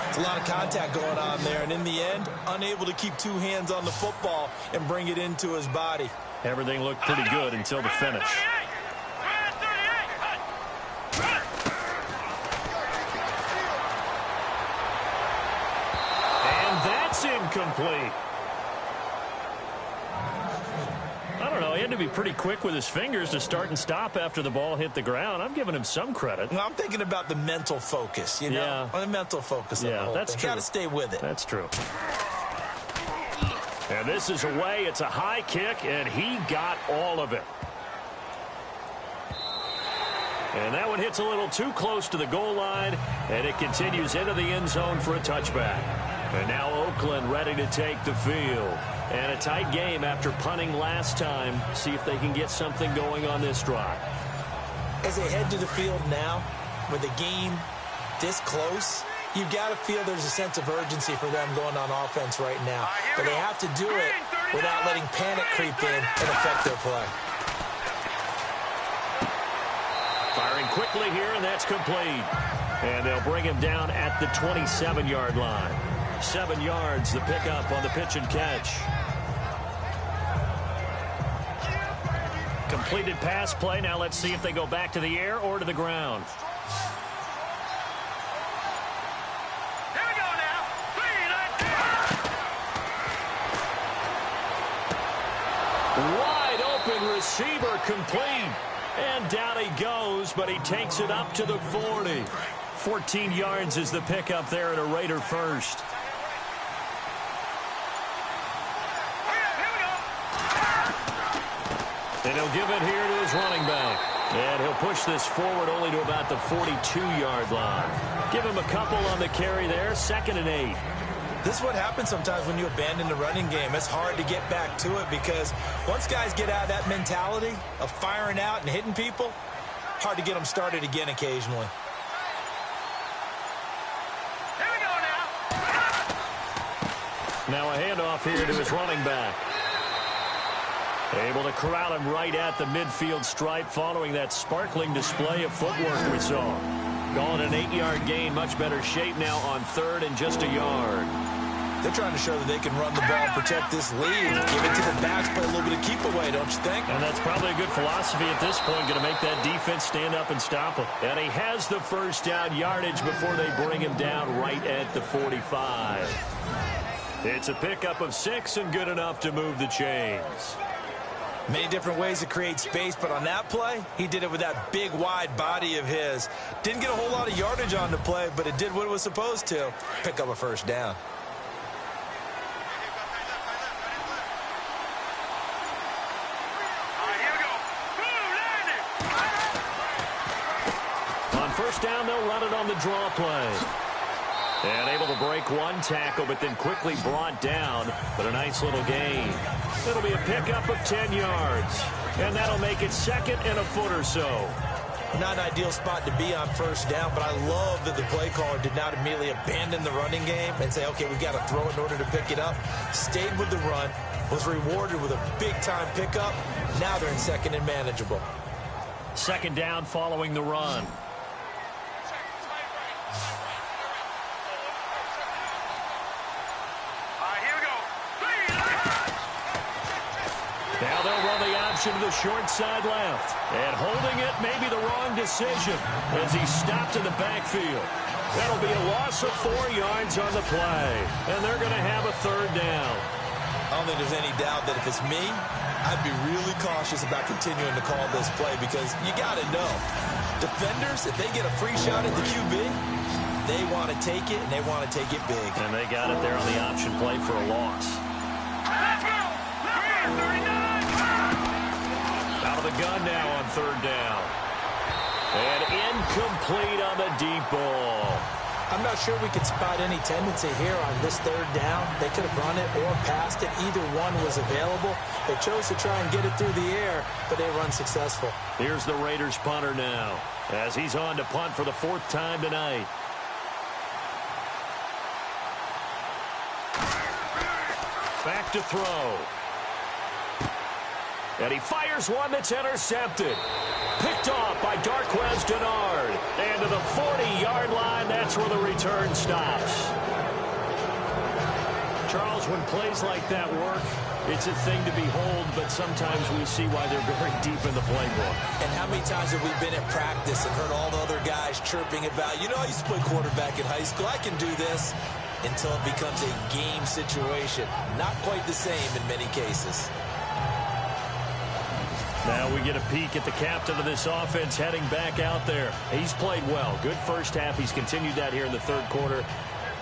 It's a lot of contact going on there, and in the end, unable to keep 2 hands on the football and bring it into his body. Everything looked pretty good until the finish. And that's incomplete. I don't know. He had to be pretty quick with his fingers to start and stop after the ball hit the ground. I'm giving him some credit. Well, I'm thinking about the mental focus, you know? Yeah. On the mental focus of the whole that's thing. true. Got to stay with it. That's true. And this is away. It's a high kick, and he got all of it. And that one hits a little too close to the goal line, and it continues into the end zone for a touchback. And now Oakland ready to take the field. And a tight game after punting last time. See if they can get something going on this drive. As they head to the field now, with the game this close, you've got to feel there's a sense of urgency for them going on offense right now. But they have to do it without letting panic creep in and affect their play. Firing quickly here, and that's complete. And they'll bring him down at the 27-yard line. 7 yards, the pickup on the pitch and catch. Completed pass play. Now let's see if they go back to the air or to the ground. Here we go now. 3, 19. Wide open receiver complete. And down he goes, but he takes it up to the 40. 14 yards is the pickup there at a Raider first. And he'll give it here to his running back. And he'll push this forward only to about the 42-yard line. Give him a couple on the carry there. 2nd and 8. This is what happens sometimes when you abandon the running game. It's hard to get back to it because once guys get out of that mentality of firing out and hitting people, hard to get them started again occasionally. Here we go now. Now a handoff here to his running back. Able to corral him right at the midfield stripe following that sparkling display of footwork we saw. Calling an 8-yard gain, much better shape now on 3rd and just a yard. They're trying to show that they can run the ball, protect this lead, give it to the backs, play a little bit of keep away, don't you think? And that's probably a good philosophy at this point, going to make that defense stand up and stop him. And he has the first down yardage before they bring him down right at the 45. It's a pickup of 6 and good enough to move the chains. Many different ways to create space, but on that play, he did it with that big, wide body of his. Didn't get a whole lot of yardage on the play, but it did what it was supposed to. Pick up a first down. All right, here we go. Boom, landed. On first down, they'll run it on the draw play. And able to break one tackle, but then quickly brought down. But a nice little gain. It'll be a pickup of 10 yards. And that'll make it 2nd and a foot or so. Not an ideal spot to be on first down, but I love that the play caller did not immediately abandon the running game and say, okay, we've got to throw it in order to pick it up. Stayed with the run, was rewarded with a big-time pickup. Now they're in 2nd and manageable. 2nd down following the run. Now they'll run the option to the short side left. And holding it may be the wrong decision as he stopped in the backfield. That'll be a loss of 4 yards on the play. And they're going to have a 3rd down. I don't think there's any doubt that if it's me, I'd be really cautious about continuing to call this play because you got to know, defenders, if they get a free shot at the QB, they want to take it, and they want to take it big. And they got it there on the option play for a loss. Let's go. 39. Out of the gun now on 3rd down. And incomplete on the deep ball. I'm not sure we could spot any tendency here on this 3rd down. They could have run it or passed it. Either one was available. They chose to try and get it through the air, but they were unsuccessful. Here's the Raiders punter now as he's on to punt for the 4th time tonight. Back to throw. And he fires one that's intercepted. Picked off by Darquez Denard. And to the 40-yard line, that's where the return stops. Charles, when plays like that work, it's a thing to behold, but sometimes we see why they're very deep in the playbook. And how many times have we been at practice and heard all the other guys chirping about, you know, I used to play quarterback in high school, I can do this, until it becomes a game situation. Not quite the same in many cases. Now we get a peek at the captain of this offense heading back out there. He's played well. Good first half. He's continued that here in the 3rd quarter.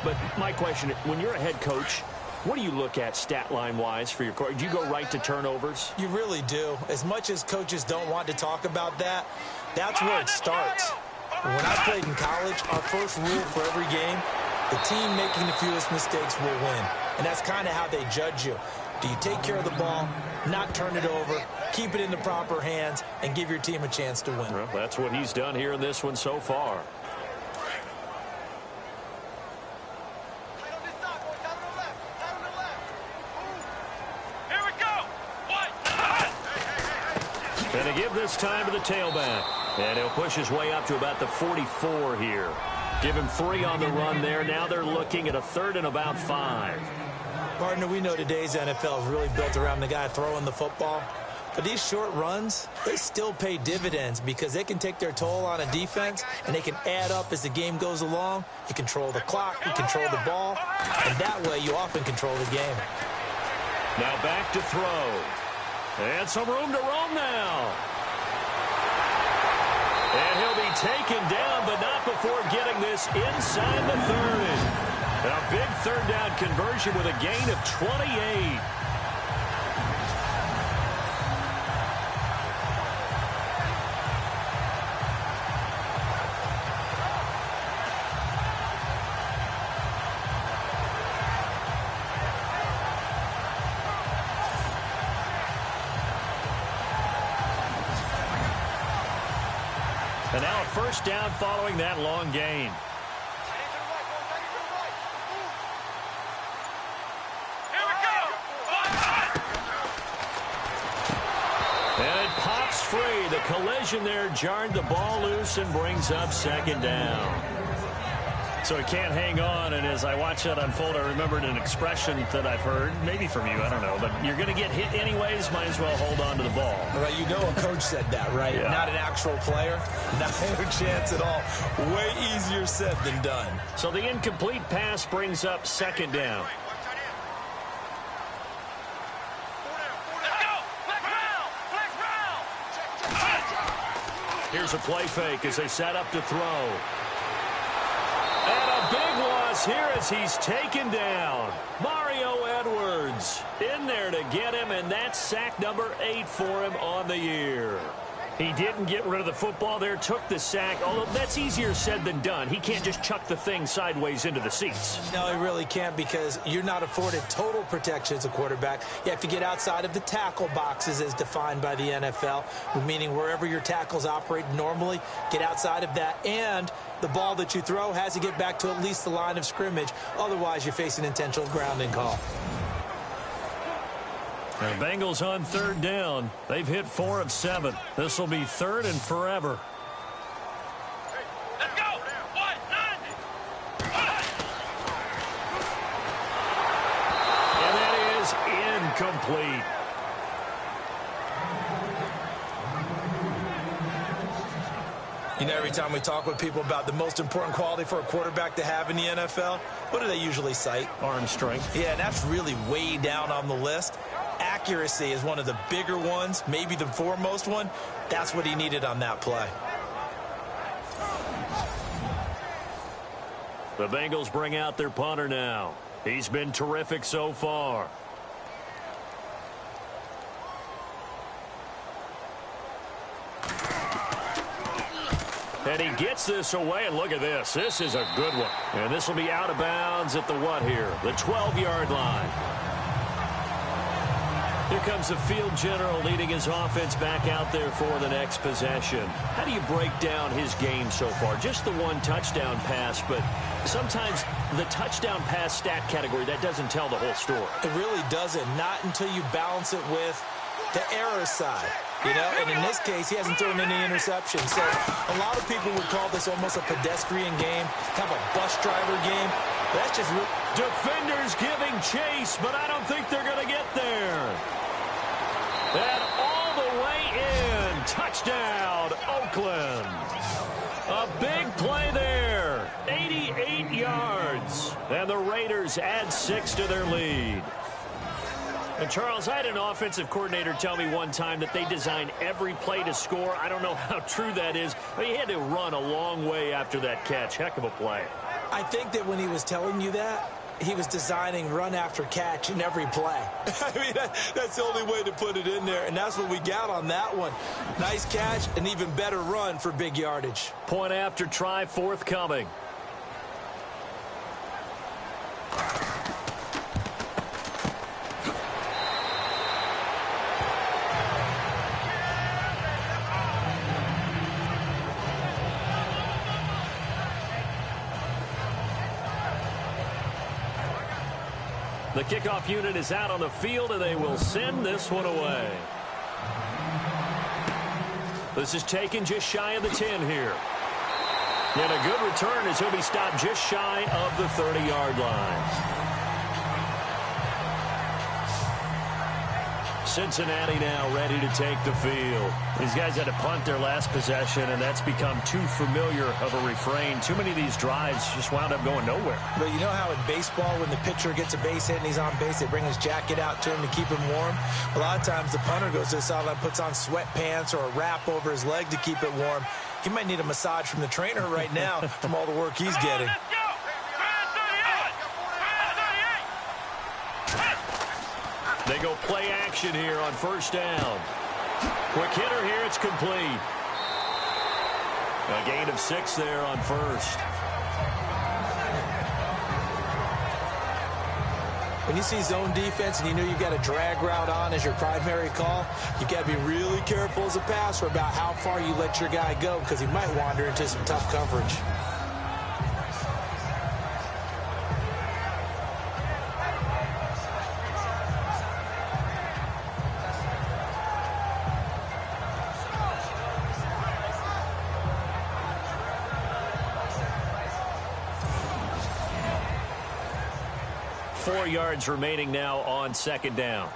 But my question, when you're a head coach, what do you look at stat line-wise for your coach? Do you go right to turnovers? You really do. As much as coaches don't want to talk about that, that's where it starts. When I played in college, our first rule for every game, the team making the fewest mistakes will win. And that's kind of how they judge you. Do you take care of the ball, not turn it over, keep it in the proper hands, and give your team a chance to win? Well, that's what he's done here in this one so far. Here we go. And they give this time to the tailback. And he'll push his way up to about the 44 here. Give him 3 on the run there. Now they're looking at a 3rd and about 5. Partner, we know today's NFL is really built around the guy throwing the football. But these short runs, they still pay dividends because they can take their toll on a defense, and they can add up as the game goes along. You control the clock, you control the ball, and that way you often control the game. Now back to throw. And some room to roam now. And he'll be taken down, but not before getting this inside the 30. A big 3rd down conversion with a gain of 28. And now a 1st down following that long gain. Here we go. And it pops free. The collision there jarred the ball loose and brings up 2nd down. So he can't hang on, and as I watch that unfold, I remembered an expression that I've heard, maybe from you, I don't know, but you're going to get hit anyways, might as well hold on to the ball. Right, you know a coach said that, right? Yeah. Not an actual player. Not no chance at all. Way easier said than done. So the incomplete pass brings up 2nd down. Let's go. Flex round. Here's a play fake as they set up to throw. And a big loss here as he's taken down. Mario Edwards in there to get him, and that's sack number 8 for him on the year. He didn't get rid of the football there, took the sack, although that's easier said than done. He can't just chuck the thing sideways into the seats. No, he really can't because you're not afforded total protection as a quarterback. You have to get outside of the tackle boxes as defined by the NFL, meaning wherever your tackles operate normally, get outside of that. And the ball that you throw has to get back to at least the line of scrimmage. Otherwise, you're facing intentional grounding call. The Bengals on 3rd down. They've hit 4 of 7. This will be 3rd and forever. Let's go. 190. And that is incomplete. You know, every time we talk with people about the most important quality for a quarterback to have in the NFL, what do they usually cite? Arm strength. Yeah, that's really way down on the list. Accuracy is one of the bigger ones, maybe the foremost one. That's what he needed on that play. The Bengals bring out their punter now. He's been terrific so far. And he gets this away, and look at this. This is a good one. And this will be out of bounds at the what here? The 12-yard line. Here comes the field general leading his offense back out there for the next possession. How do you break down his game so far? Just the 1 touchdown pass, but sometimes the touchdown pass stat category, that doesn't tell the whole story. It really doesn't, not until you balance it with the error side. You know, and in this case, he hasn't thrown any interceptions. So a lot of people would call this almost a pedestrian game, kind of a bus driver game. That's just real. Defenders giving chase, but I don't think they're going to get there. And all the way in. Touchdown, Oakland. A big play there. 88 yards. And the Raiders add 6 to their lead. And, Charles, I had an offensive coordinator tell me one time that they design every play to score. I don't know how true that is, but he had to run a long way after that catch. Heck of a play. I think that when he was telling you that, he was designing run after catch in every play. I mean, that's the only way to put it in there, and that's what we got on that one. Nice catch, an even better run for big yardage. Point after try forthcoming. The kickoff unit is out on the field, and they will send this one away. This is taken just shy of the 10 here. And a good return as he'll be stopped just shy of the 30-yard line. Cincinnati now ready to take the field. These guys had to punt their last possession, and that's become too familiar of a refrain. Too many of these drives just wound up going nowhere. But you know how in baseball, when the pitcher gets a base hit and he's on base, they bring his jacket out to him to keep him warm? A lot of times the punter goes to the sideline, puts on sweatpants or a wrap over his leg to keep it warm. He might need a massage from the trainer right now from all the work he's getting. They go play action here on first down. Quick hitter here, it's complete. A gain of 6 there on first. When you see zone defense and you know you've got a drag route on as your primary call, you've got to be really careful as a passer about how far you let your guy go because he might wander into some tough coverage. 4 yards remaining now on second down.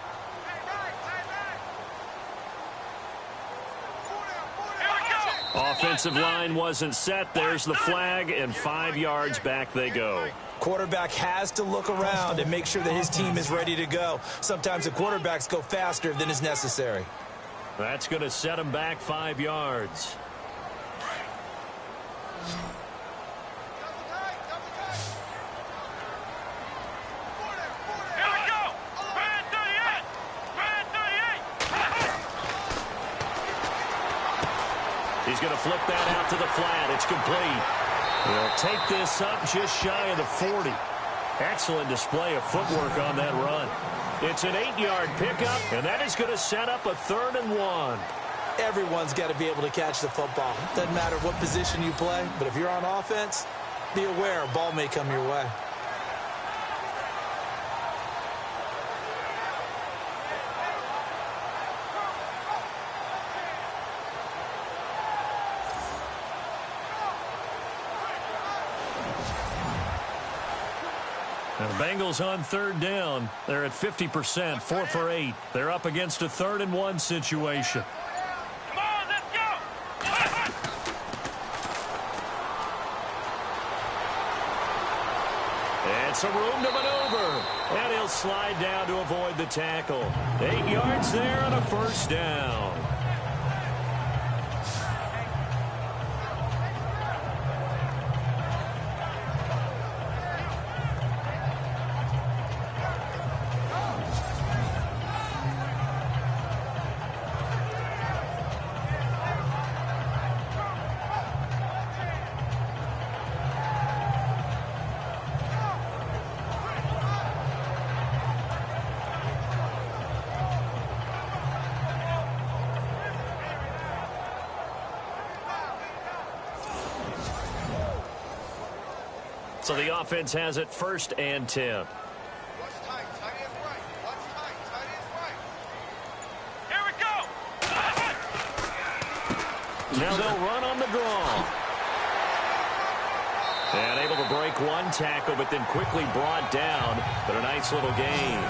Offensive line wasn't set. There's the flag, and 5 yards back they go. Quarterback has to look around and make sure that his team is ready to go. Sometimes the quarterbacks go faster than is necessary. That's going to set him back 5 yards. He's going to flip that out to the flat. It's complete. They'll take this up just shy of the 40. Excellent display of footwork on that run. It's an 8-yard pickup, and that is going to set up a 3rd and 1. Everyone's got to be able to catch the football. Doesn't matter what position you play, but if you're on offense, be aware a ball may come your way. Now the Bengals on 3rd down. They're at 50%, 4 for 8. They're up against a 3rd and 1 situation. Come on, let's go! And some room to maneuver. And he'll slide down to avoid the tackle. 8 yards there on a 1st down. So the offense has it 1st and 10. Watch tight, tight ends right. Watch tight, tight ends right. Here we go! Now they'll run on the draw. And able to break one tackle, but then quickly brought down. But a nice little gain.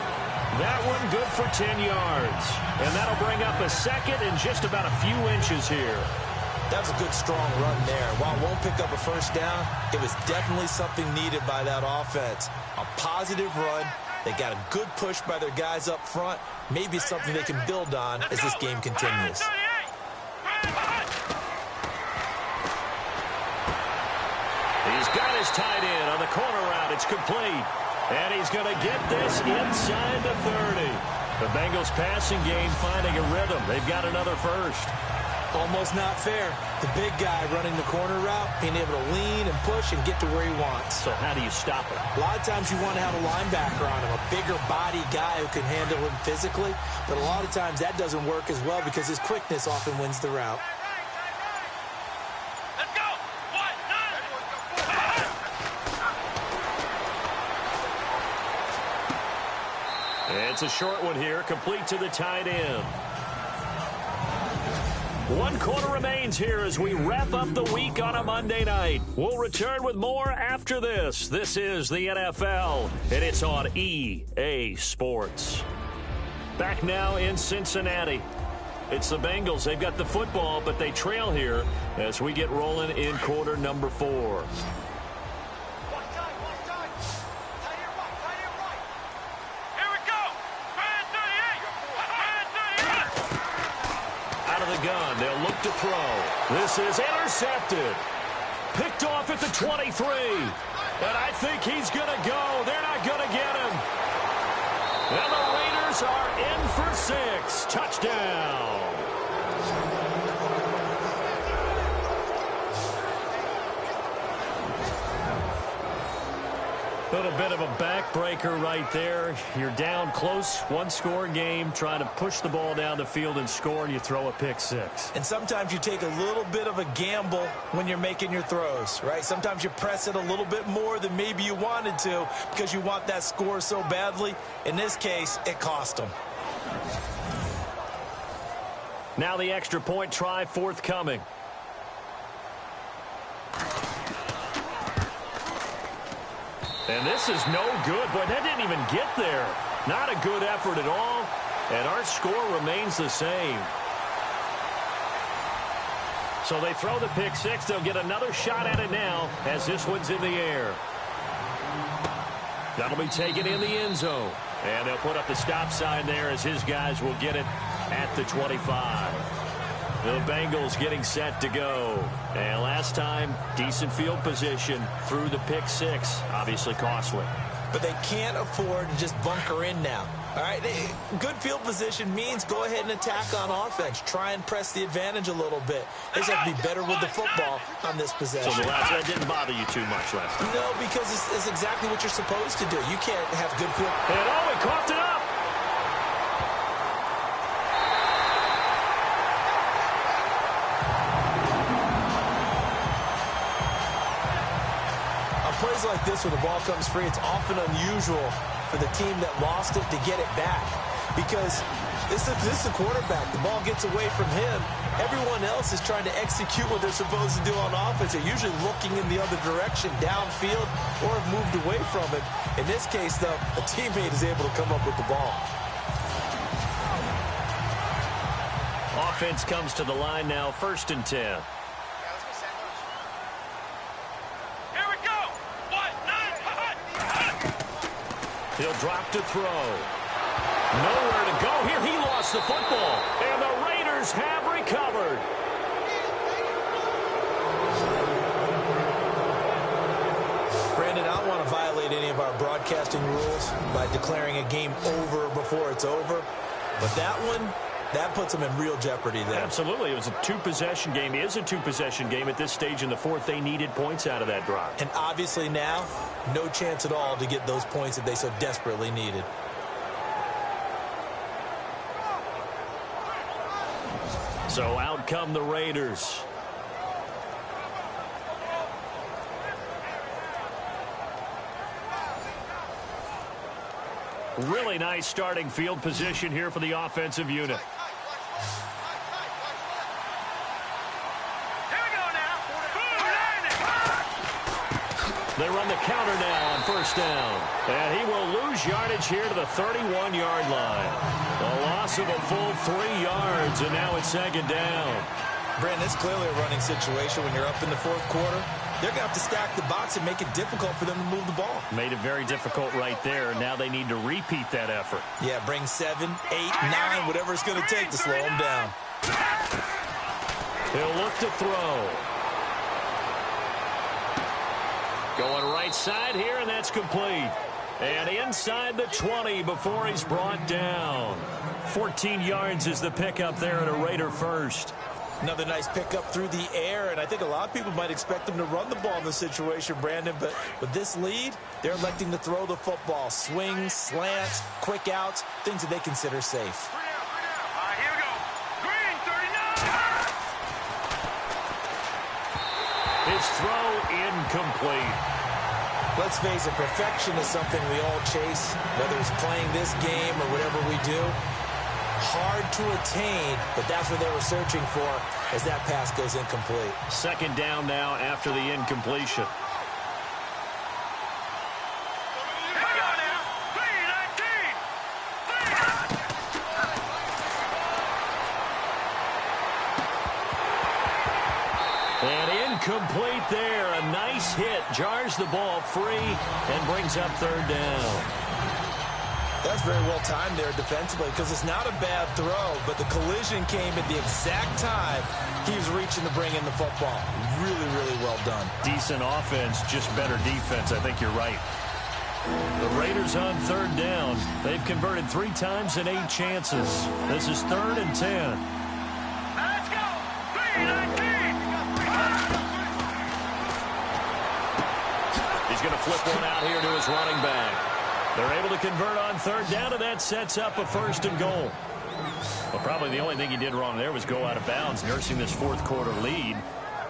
That one good for 10 yards. And that'll bring up a 2nd and just about a few inches here. That was a good, strong run there. While it won't pick up a 1st down, it was definitely something needed by that offense. A positive run. They got a good push by their guys up front. Maybe something they can build on as this game continues. He's got his tight end on the corner route. It's complete. And he's going to get this inside the 30. The Bengals passing game finding a rhythm. They've got another 1st. Almost not fair. The big guy running the corner route, being able to lean and push and get to where he wants. So how do you stop it? A lot of times you want to have a linebacker on him, a bigger body guy who can handle him physically. But a lot of times that doesn't work as well because his quickness often wins the route. Let's go! What? It's a short one here, complete to the tight end. 1 quarter remains here as we wrap up the week on a Monday night. We'll return with more after this. This is the NFL, and it's on EA Sports. Back now in Cincinnati. It's the Bengals. They've got the football, but they trail here as we get rolling in quarter number 4. Gun. They'll look to throw. This is intercepted. Picked off at the 23. And I think he's going to go. They're not going to get him. And the Raiders are in for 6. Touchdown. Little bit of a backbreaker right there. You're down close, 1-score game, trying to push the ball down the field and score, and you throw a pick 6. And sometimes you take a little bit of a gamble when you're making your throws, right? Sometimes you press it a little bit more than maybe you wanted to because you want that score so badly. In this case, it cost them. Now the extra point try forthcoming. And this is no good. Boy, that didn't even get there. Not a good effort at all. And our score remains the same. So they throw the pick 6. They'll get another shot at it now as this one's in the air. That'll be taken in the end zone. And they'll put up the stop sign there as his guys will get it at the 25. The Bengals getting set to go. And last time, decent field position through the pick 6. Obviously costly. But they can't afford to just bunker in now. All right, good field position means go ahead and attack on offense. Try and press the advantage a little bit. They just have to be better with the football on this possession. So that didn't bother you too much last time? No, because it's exactly what you're supposed to do. You can't have good field. And he coughed it up. Plays like this where the ball comes free, it's often unusual for the team that lost it to get it back because this is the quarterback. The ball gets away from him. Everyone else is trying to execute what they're supposed to do on offense. They're usually looking in the other direction, downfield, or have moved away from it. In this case, though, a teammate is able to come up with the ball. Offense comes to the line now, 1st and 10. He'll drop to throw. Nowhere to go here. He lost the football. And the Raiders have recovered. Brandon, I don't want to violate any of our broadcasting rules by declaring a game over before it's over. But that one, that puts them in real jeopardy there. Absolutely. It was a 2-possession game. It is a 2-possession game at this stage in the 4th. They needed points out of that drive. And obviously now, no chance at all to get those points that they so desperately needed. So out come the Raiders. Really nice starting field position here for the offensive unit. They run the counter now on 1st down. And he will lose yardage here to the 31-yard line. A loss of a full 3 yards, and now it's 2nd down. Brandon, it's clearly a running situation when you're up in the 4th quarter. They're going to have to stack the box and make it difficult for them to move the ball. Made it very difficult right there. Now they need to repeat that effort. Yeah, bring 7, 8, 9, whatever it's going to take to slow them down. He'll look to throw. Going right side here, and that's complete. And inside the 20 before he's brought down. 14 yards is the pickup there at a Raider first. Another nice pickup through the air, and I think a lot of people might expect them to run the ball in this situation, Brandon, but with this lead, they're electing to throw the football. Swings, slants, quick outs, things that they consider safe. Here we go. Green, 39. His throw incomplete. Let's face it, perfection is something we all chase, whether it's playing this game or whatever we do. Hard to attain, but that's what they were searching for as that pass goes incomplete. Second down now after the incompletion. And incomplete there. A nice hit. Jars the ball free and brings up third down. That's very well timed there defensively because it's not a bad throw, but the collision came at the exact time he was reaching to bring in the football. Really, really well done. Decent offense, just better defense. I think you're right. The Raiders on third down. They've converted 3 times in 8 chances. This is 3rd and 10. Let's go! 3-19! He's going to flip one out here to his running back. They're able to convert on third down, and that sets up a 1st and goal. Well, probably the only thing he did wrong there was go out of bounds, nursing this 4th quarter lead.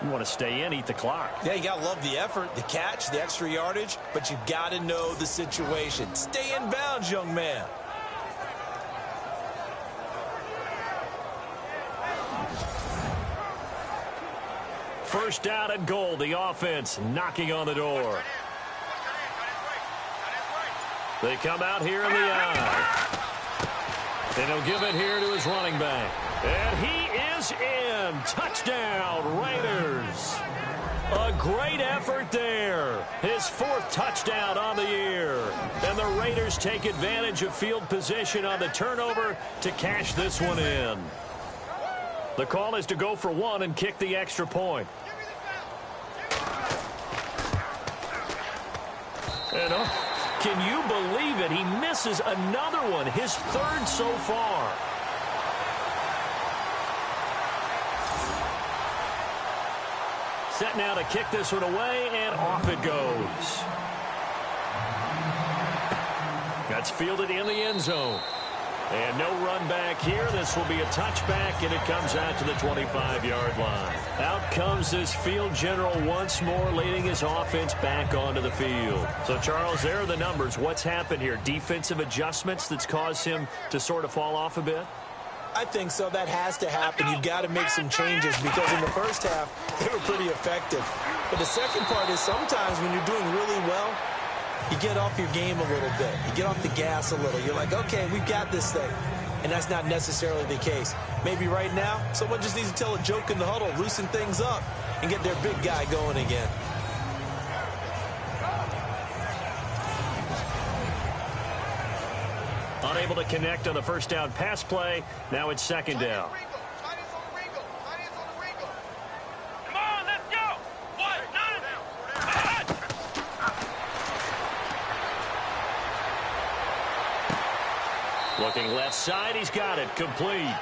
You want to stay in, eat the clock. Yeah, you got to love the effort, the catch, the extra yardage, but you've got to know the situation. Stay in bounds, young man. First down and goal. The offense knocking on the door. They come out here in the eye. And he'll give it here to his running back. And he is in. Touchdown, Raiders. A great effort there. His 4th touchdown on the year. And the Raiders take advantage of field position on the turnover to cash this one in. The call is to go for 1 and kick the extra point. And can you believe it? He misses another one, his 3rd so far. Set now to kick this one away, and off it goes. That's fielded in the end zone. And no run back here. This will be a touchback, and it comes out to the 25-yard line. Out comes this field general once more, leading his offense back onto the field. So, Charles, there are the numbers. What's happened here? Defensive adjustments that's caused him to sort of fall off a bit? I think so. That has to happen. You've got to make some changes because in the first half, they were pretty effective. But the second part is sometimes when you're doing really well, you get off your game a little bit. You get off the gas a little. You're like, okay, we've got this thing. And that's not necessarily the case. Maybe right now, someone just needs to tell a joke in the huddle, loosen things up, and get their big guy going again. Unable to connect on the first down pass play. Now it's 2nd down. Come on, let's go! 1-9! Looking left side, he's got it. Complete.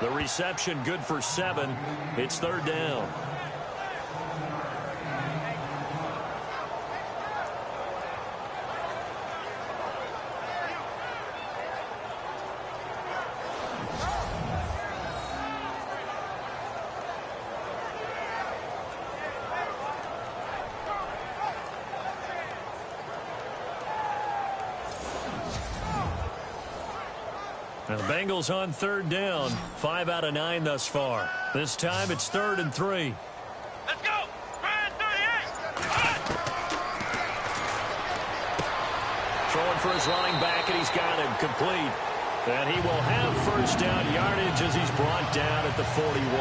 The reception good for 7. It's 3rd down. And the Bengals on 3rd down. 5 out of 9 thus far. This time it's 3rd and 3. Let's go! Brand 38! Throwing for his running back, and he's got him complete. And he will have first down yardage as he's brought down at the 41. 9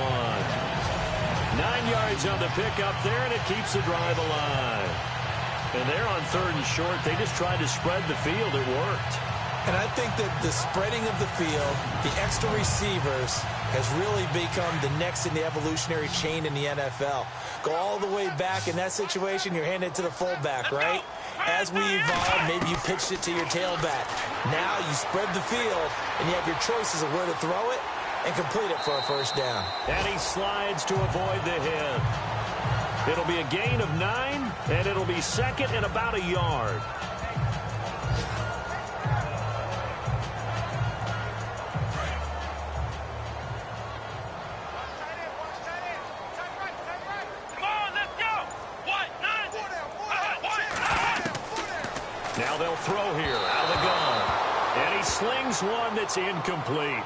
yards on the pickup there, and it keeps the drive alive. And they're on 3rd and short. They just tried to spread the field. It worked. And I think that the spreading of the field, the extra receivers, has really become the next in the evolutionary chain in the NFL. Go all the way back in that situation, you're handing it to the fullback, right? As we evolve, maybe you pitched it to your tailback. Now you spread the field, and you have your choices of where to throw it and complete it for a first down. And he slides to avoid the hit. It'll be a gain of 9, and it'll be 2nd and about a yard. Now they'll throw here out of the gun. And he slings one that's incomplete.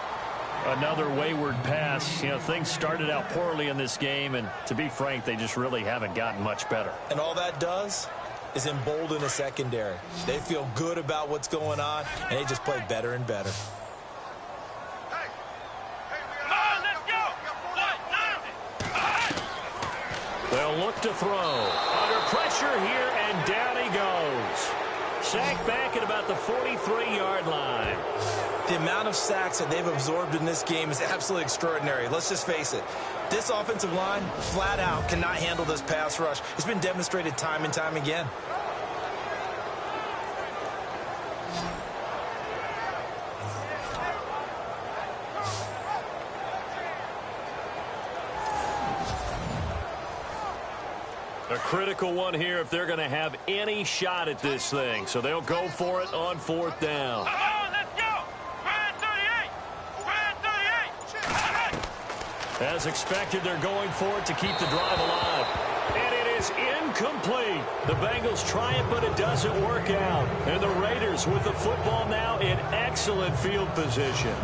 Another wayward pass. You know, things started out poorly in this game, and to be frank, they just really haven't gotten much better. And all that does is embolden the secondary. They feel good about what's going on, and they just play better and better. Come on, let's go. They'll look to throw. Under pressure here, and down he goes. Sacked back at about the 43-yard line. The amount of sacks that they've absorbed in this game is absolutely extraordinary. Let's just face it. This offensive line, flat out, cannot handle this pass rush. It's been demonstrated time and time again. A critical one here if they're going to have any shot at this thing. So they'll go for it on fourth down. Come on, let's go. Brand 38. Brand 38. As expected, they're going for it to keep the drive alive. And it is incomplete. The Bengals try it, but it doesn't work out. And the Raiders with the football now in excellent field position.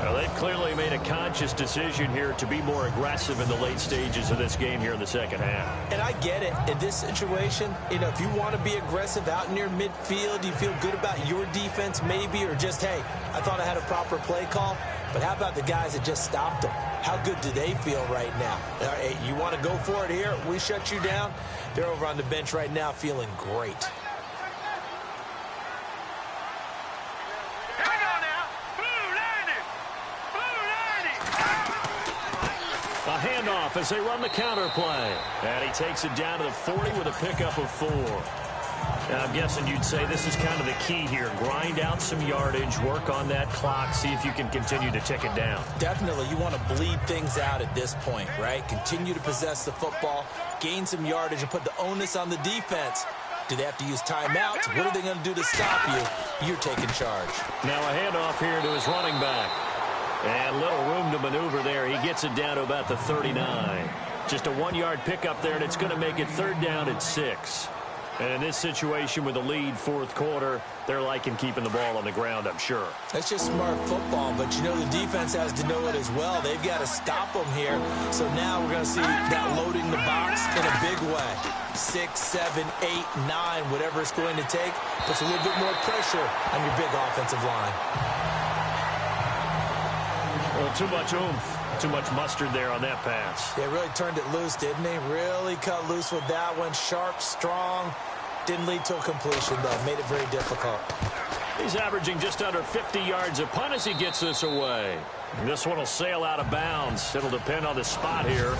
Well, they've clearly made a conscious decision here to be more aggressive in the late stages of this game here in the second half. And I get it. In this situation, you know, if you want to be aggressive out in your midfield, you feel good about your defense maybe, or just, hey, I thought I had a proper play call. But how about the guys that just stopped them? How good do they feel right now? Hey, you want to go for it here? We shut you down. They're over on the bench right now feeling great. Here we go now. Blue 90. Blue 90. A handoff as they run the counter play. And he takes it down to the 40 with a pickup of 4. Now, I'm guessing you'd say this is kind of the key here. Grind out some yardage, work on that clock, see if you can continue to tick it down. Definitely, you want to bleed things out at this point, right? Continue to possess the football, gain some yardage, and put the onus on the defense. Do they have to use timeouts? What are they going to do to stop you? You're taking charge. Now a handoff here to his running back. And little room to maneuver there. He gets it down to about the 39. Just a 1-yard pickup there, and it's going to make it third down at 6. And in this situation with a lead fourth quarter, they're liking keeping the ball on the ground, I'm sure. That's just smart football, but you know the defense has to know it as well. They've got to stop them here. So now we're going to see that loading the box in a big way. 6, 7, 8, 9, whatever it's going to take, puts a little bit more pressure on your big offensive line. Well, too much oomph, too much mustard there on that pass. They really turned it loose, didn't they? Really cut loose with that one. Sharp, strong. Didn't lead to a completion, though. Made it very difficult. He's averaging just under 50 yards a punt as he gets this away. This one will sail out of bounds. It'll depend on the spot here.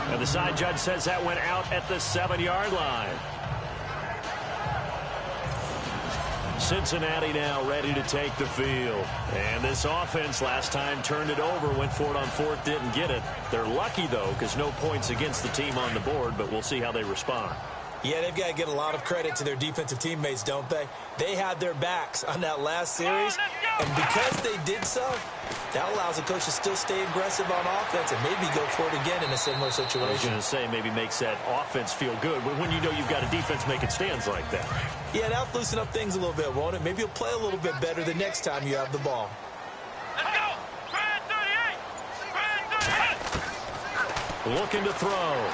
And the side judge says that went out at the 7-yard line. Cincinnati now ready to take the field. And this offense last time turned it over, went for it on fourth, didn't get it. They're lucky, though, because no points against the team on the board, but we'll see how they respond. Yeah, they've got to get a lot of credit to their defensive teammates, don't they? They had their backs on that last series, and because they did so, that allows the coach to still stay aggressive on offense and maybe go for it again in a similar situation. I was going to say, maybe makes that offense feel good when you know you've got a defense making stands like that. Yeah, that'll loosen up things a little bit, won't it? Maybe you'll play a little bit better the next time you have the ball. Let's go. Brand 38. Brand 38. Looking to throw.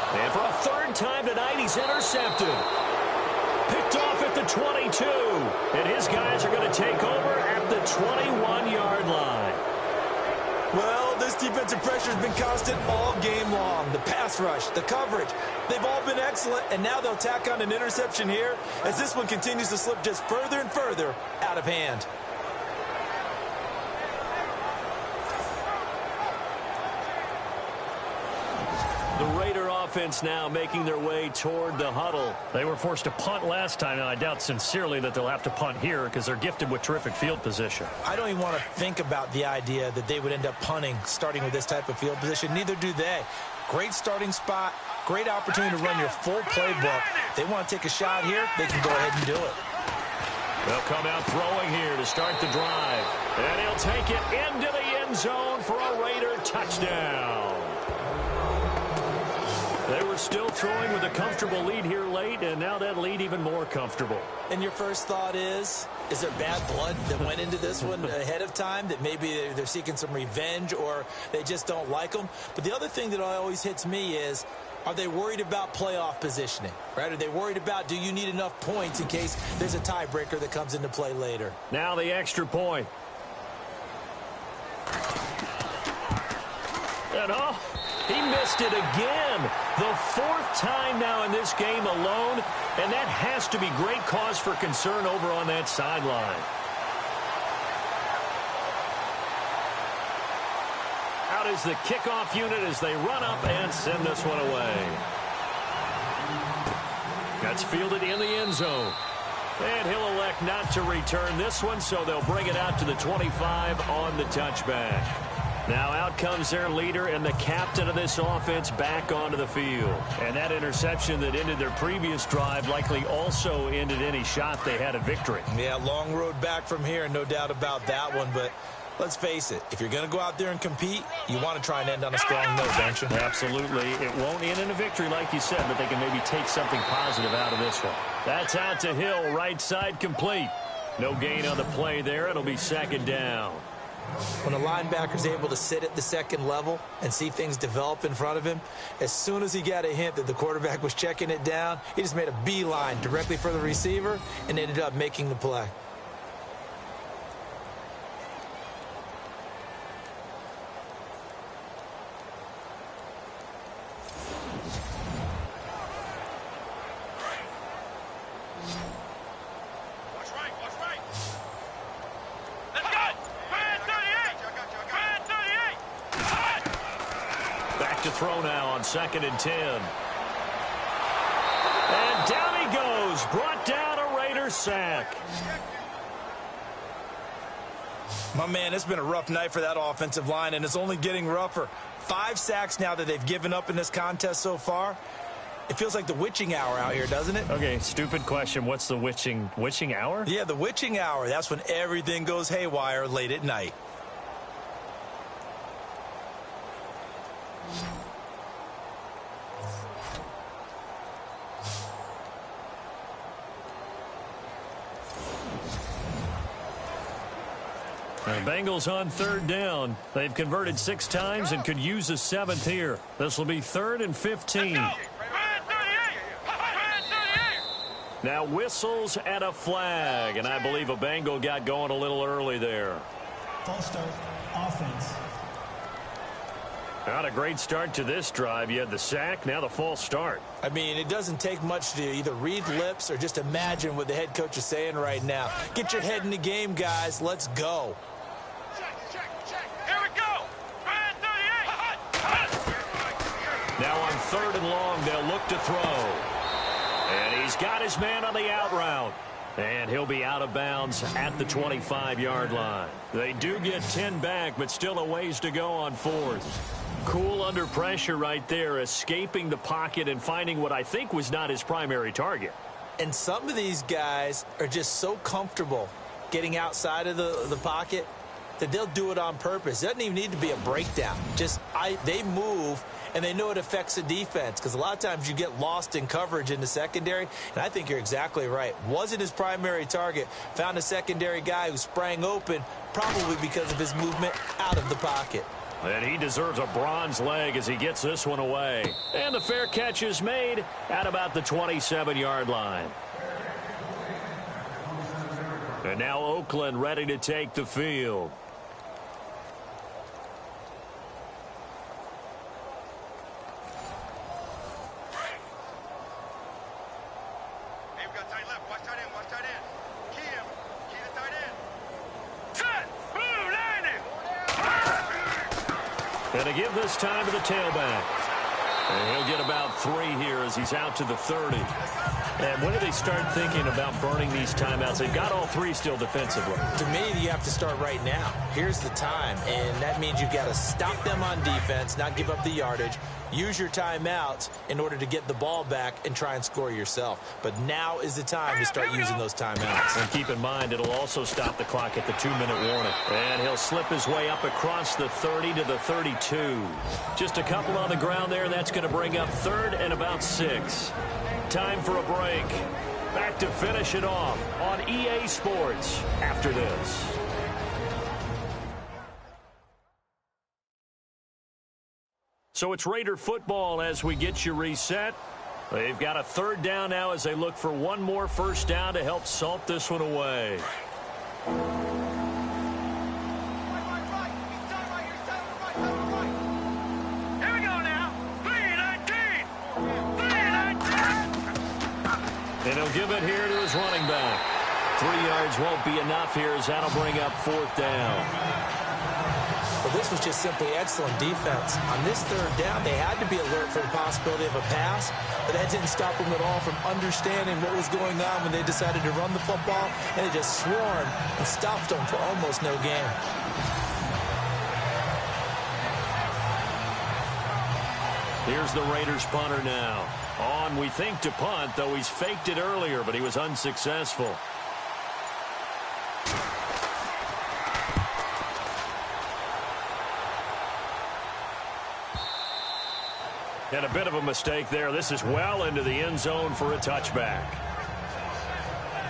And for a third time tonight, he's intercepted. Picked off at the 22. And his guys are going to take over at the 21-yard line. Well, this defensive pressure has been constant all game long. The pass rush, the coverage, they've all been excellent. And now they'll tack on an interception here as this one continues to slip just further and further out of hand. The Raider offense now making their way toward the huddle. They were forced to punt last time, and I doubt sincerely that they'll have to punt here because they're gifted with terrific field position. I don't even want to think about the idea that they would end up punting starting with this type of field position. Neither do they. Great starting spot, great opportunity to run your full playbook. They want to take a shot here, they can go ahead and do it. They'll come out throwing here to start the drive. And he'll take it into the end zone for a Raider touchdown. They were they're still throwing with a comfortable lead here late, and now that lead even more comfortable. And your first thought is there bad blood that went into this one ahead of time, that maybe they're seeking some revenge or they just don't like them? But the other thing that always hits me is, are they worried about playoff positioning, right? Are they worried about, do you need enough points in case there's a tiebreaker that comes into play later? Now the extra point. And he missed it again. The fourth time now in this game alone, and that has to be great cause for concern over on that sideline. Out is the kickoff unit as they run up and send this one away. That's fielded in the end zone. And he'll elect not to return this one, so they'll bring it out to the 25 on the touchback. Now out comes their leader and the captain of this offense back onto the field. And that interception that ended their previous drive likely also ended any shot they had at victory. Yeah, long road back from here, no doubt about that one. But let's face it, if you're going to go out there and compete, you want to try and end on a strong note, don't you? Absolutely. It won't end in a victory like you said, but they can maybe take something positive out of this one. That's out to Hill, right side complete. No gain on the play there. It'll be second down. When a linebacker's able to sit at the second level and see things develop in front of him, as soon as he got a hint that the quarterback was checking it down, he just made a beeline directly for the receiver and ended up making the play. Throw now on 2nd and 10. And down he goes. Brought down a Raider sack. My man, it's been a rough night for that offensive line, and it's only getting rougher. 5 sacks now that they've given up in this contest so far. It feels like the witching hour out here, doesn't it? Okay, stupid question. What's the witching hour? Yeah, the witching hour. That's when everything goes haywire late at night. The Bengals on 3rd down. They've converted 6 times and could use a 7th here. This will be 3rd and 15. Now whistles and a flag, and I believe a Bengal got going a little early there. False start, offense. Not a great start to this drive. You had the sack, now the false start. I mean, it doesn't take much to either read lips or just imagine what the head coach is saying right now. Get your head in the game, guys. Let's go. Here we go. Now on 3rd and long, they'll look to throw. And he's got his man on the out route. And he'll be out of bounds at the 25-yard line. They do get 10 back, but still a ways to go on 4th. Cool under pressure right there, escaping the pocket and finding what I think was not his primary target. And some of these guys are just so comfortable getting outside of the pocket that they'll do it on purpose. It doesn't even need to be a breakdown. They move, and they know it affects the defense, because a lot of times you get lost in coverage in the secondary, and I think you're exactly right. Wasn't his primary target. Found a secondary guy who sprang open, probably because of his movement out of the pocket. And he deserves a bronze leg as he gets this one away. And the fair catch is made at about the 27-yard line. And now Oakland ready to take the field. Hey, we got tight left. Watch tight end. Watch tight end. Key him. Key the tight end. Set. Blue landing. And to give this time to the tailback. And he'll get about 3 here as he's out to the 30. And when do they start thinking about burning these timeouts? They've got all 3 still defensively. To me, you have to start right now. Here's the time, and that means you've got to stop them on defense, not give up the yardage, Use your timeouts in order to get the ball back and try and score yourself. But now is the time to start using those timeouts. And keep in mind, it'll also stop the clock at the 2-minute warning. And he'll slip his way up across the 30 to the 32. Just a couple on the ground there. That's going to bring up 3rd and about 6. Time for a break. Back to finish it off on EA Sports after this. So it's Raider football as we get you reset. They've got a 3rd down now as they look for one more first down to help salt this one away. Here we go now. 3-19. 3-19. And he'll give it here to his running back. 3 yards won't be enough here as that'll bring up 4th down. Well, this was just simply excellent defense. On this 3rd down, they had to be alert for the possibility of a pass, but that didn't stop them at all from understanding what was going on when they decided to run the football, and they just swarmed and stopped them for almost no gain. Here's the Raiders punter now. On, we think, to punt, though he's faked it earlier, but he was unsuccessful. And a bit of a mistake there. This is well into the end zone for a touchback.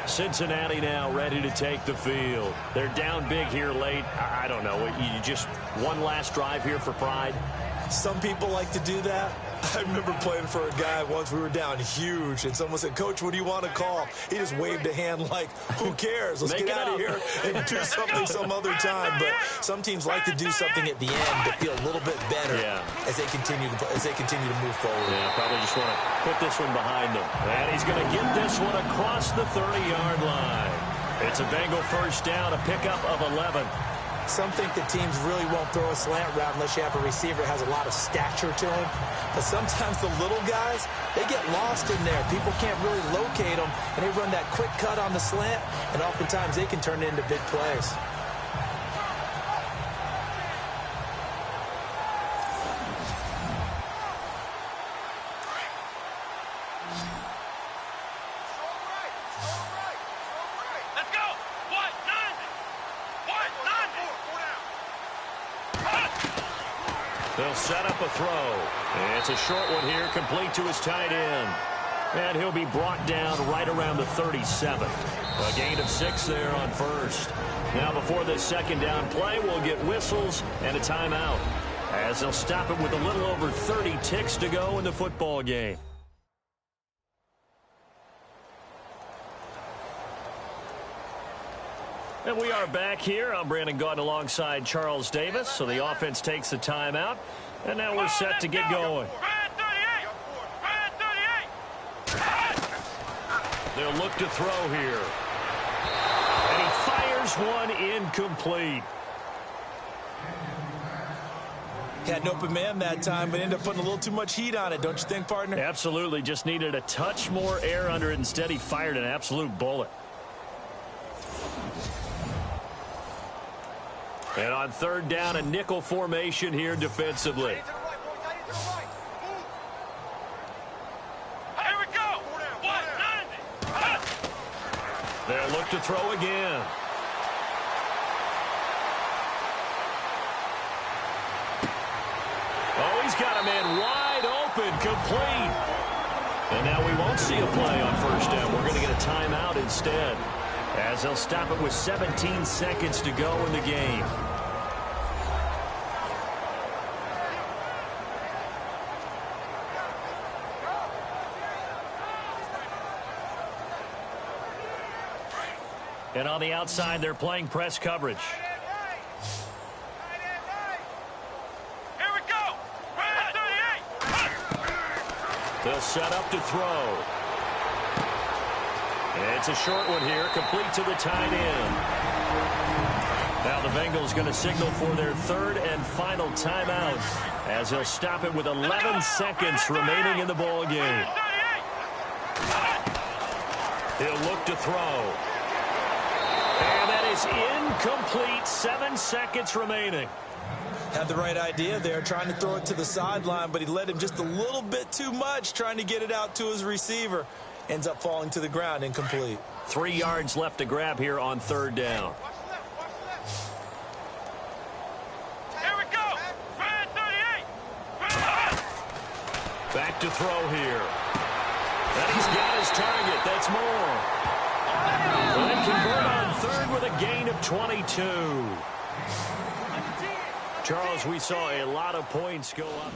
Cincinnati now ready to take the field. They're down big here late. I don't know. You just one last drive here for pride. Some people like to do that. I remember playing for a guy once. We were down huge, and someone said, "Coach, what do you want to call?" He just waved a hand like, "Who cares? Let's get out of here and do something some other time." But some teams like to do something at the end to feel a little bit better as they continue to move forward. Yeah, probably just want to put this one behind them. And he's going to get this one across the 30-yard line. It's a Bengal first down, a pickup of 11. Some think that teams really won't throw a slant route unless you have a receiver that has a lot of stature to him. But sometimes the little guys, they get lost in there. People can't really locate them, and they run that quick cut on the slant, and oftentimes they can turn it into big plays. Let's go. 1-9. They'll set up a throw. It's a short one here, complete to his tight end. And he'll be brought down right around the 37. A gain of 6 there on first. Now before this second down play, we'll get whistles and a timeout, as they'll stop it with a little over 30 ticks to go in the football game. And we are back here. I'm Brandon Gaudin alongside Charles Davis. So the offense takes the timeout. And now we're set to get going. They'll look to throw here. And he fires one incomplete. Had an open man that time, but ended up putting a little too much heat on it, don't you think, partner? Absolutely. Just needed a touch more air under it. Instead, he fired an absolute bullet. And on third down, a nickel formation here defensively. Here we go. 1-9. They'll look to throw again. Oh, he's got a man wide open, complete. And now we won't see a play on first down. We're going to get a timeout instead, as they'll stop it with 17 seconds to go in the game. And on the outside, they're playing press coverage. Here we go. 38. They'll set up to throw. It's a short one here, complete to the tight end. Now the Bengals going to signal for their third and final timeout, as they'll stop it with 11 seconds remaining in the ball game. He'll look to throw. And that is incomplete. 7 seconds remaining. Had the right idea there, trying to throw it to the sideline, but he led him just a little bit too much, trying to get it out to his receiver. Ends up falling to the ground, incomplete. 3 yards left to grab here on 3rd down. Watch left, watch left. Here we go. Ryan 38. Back to throw here. And he's got his target. That's more. And then convert on 3rd with a gain of 22. Charles, we saw a lot of points go up.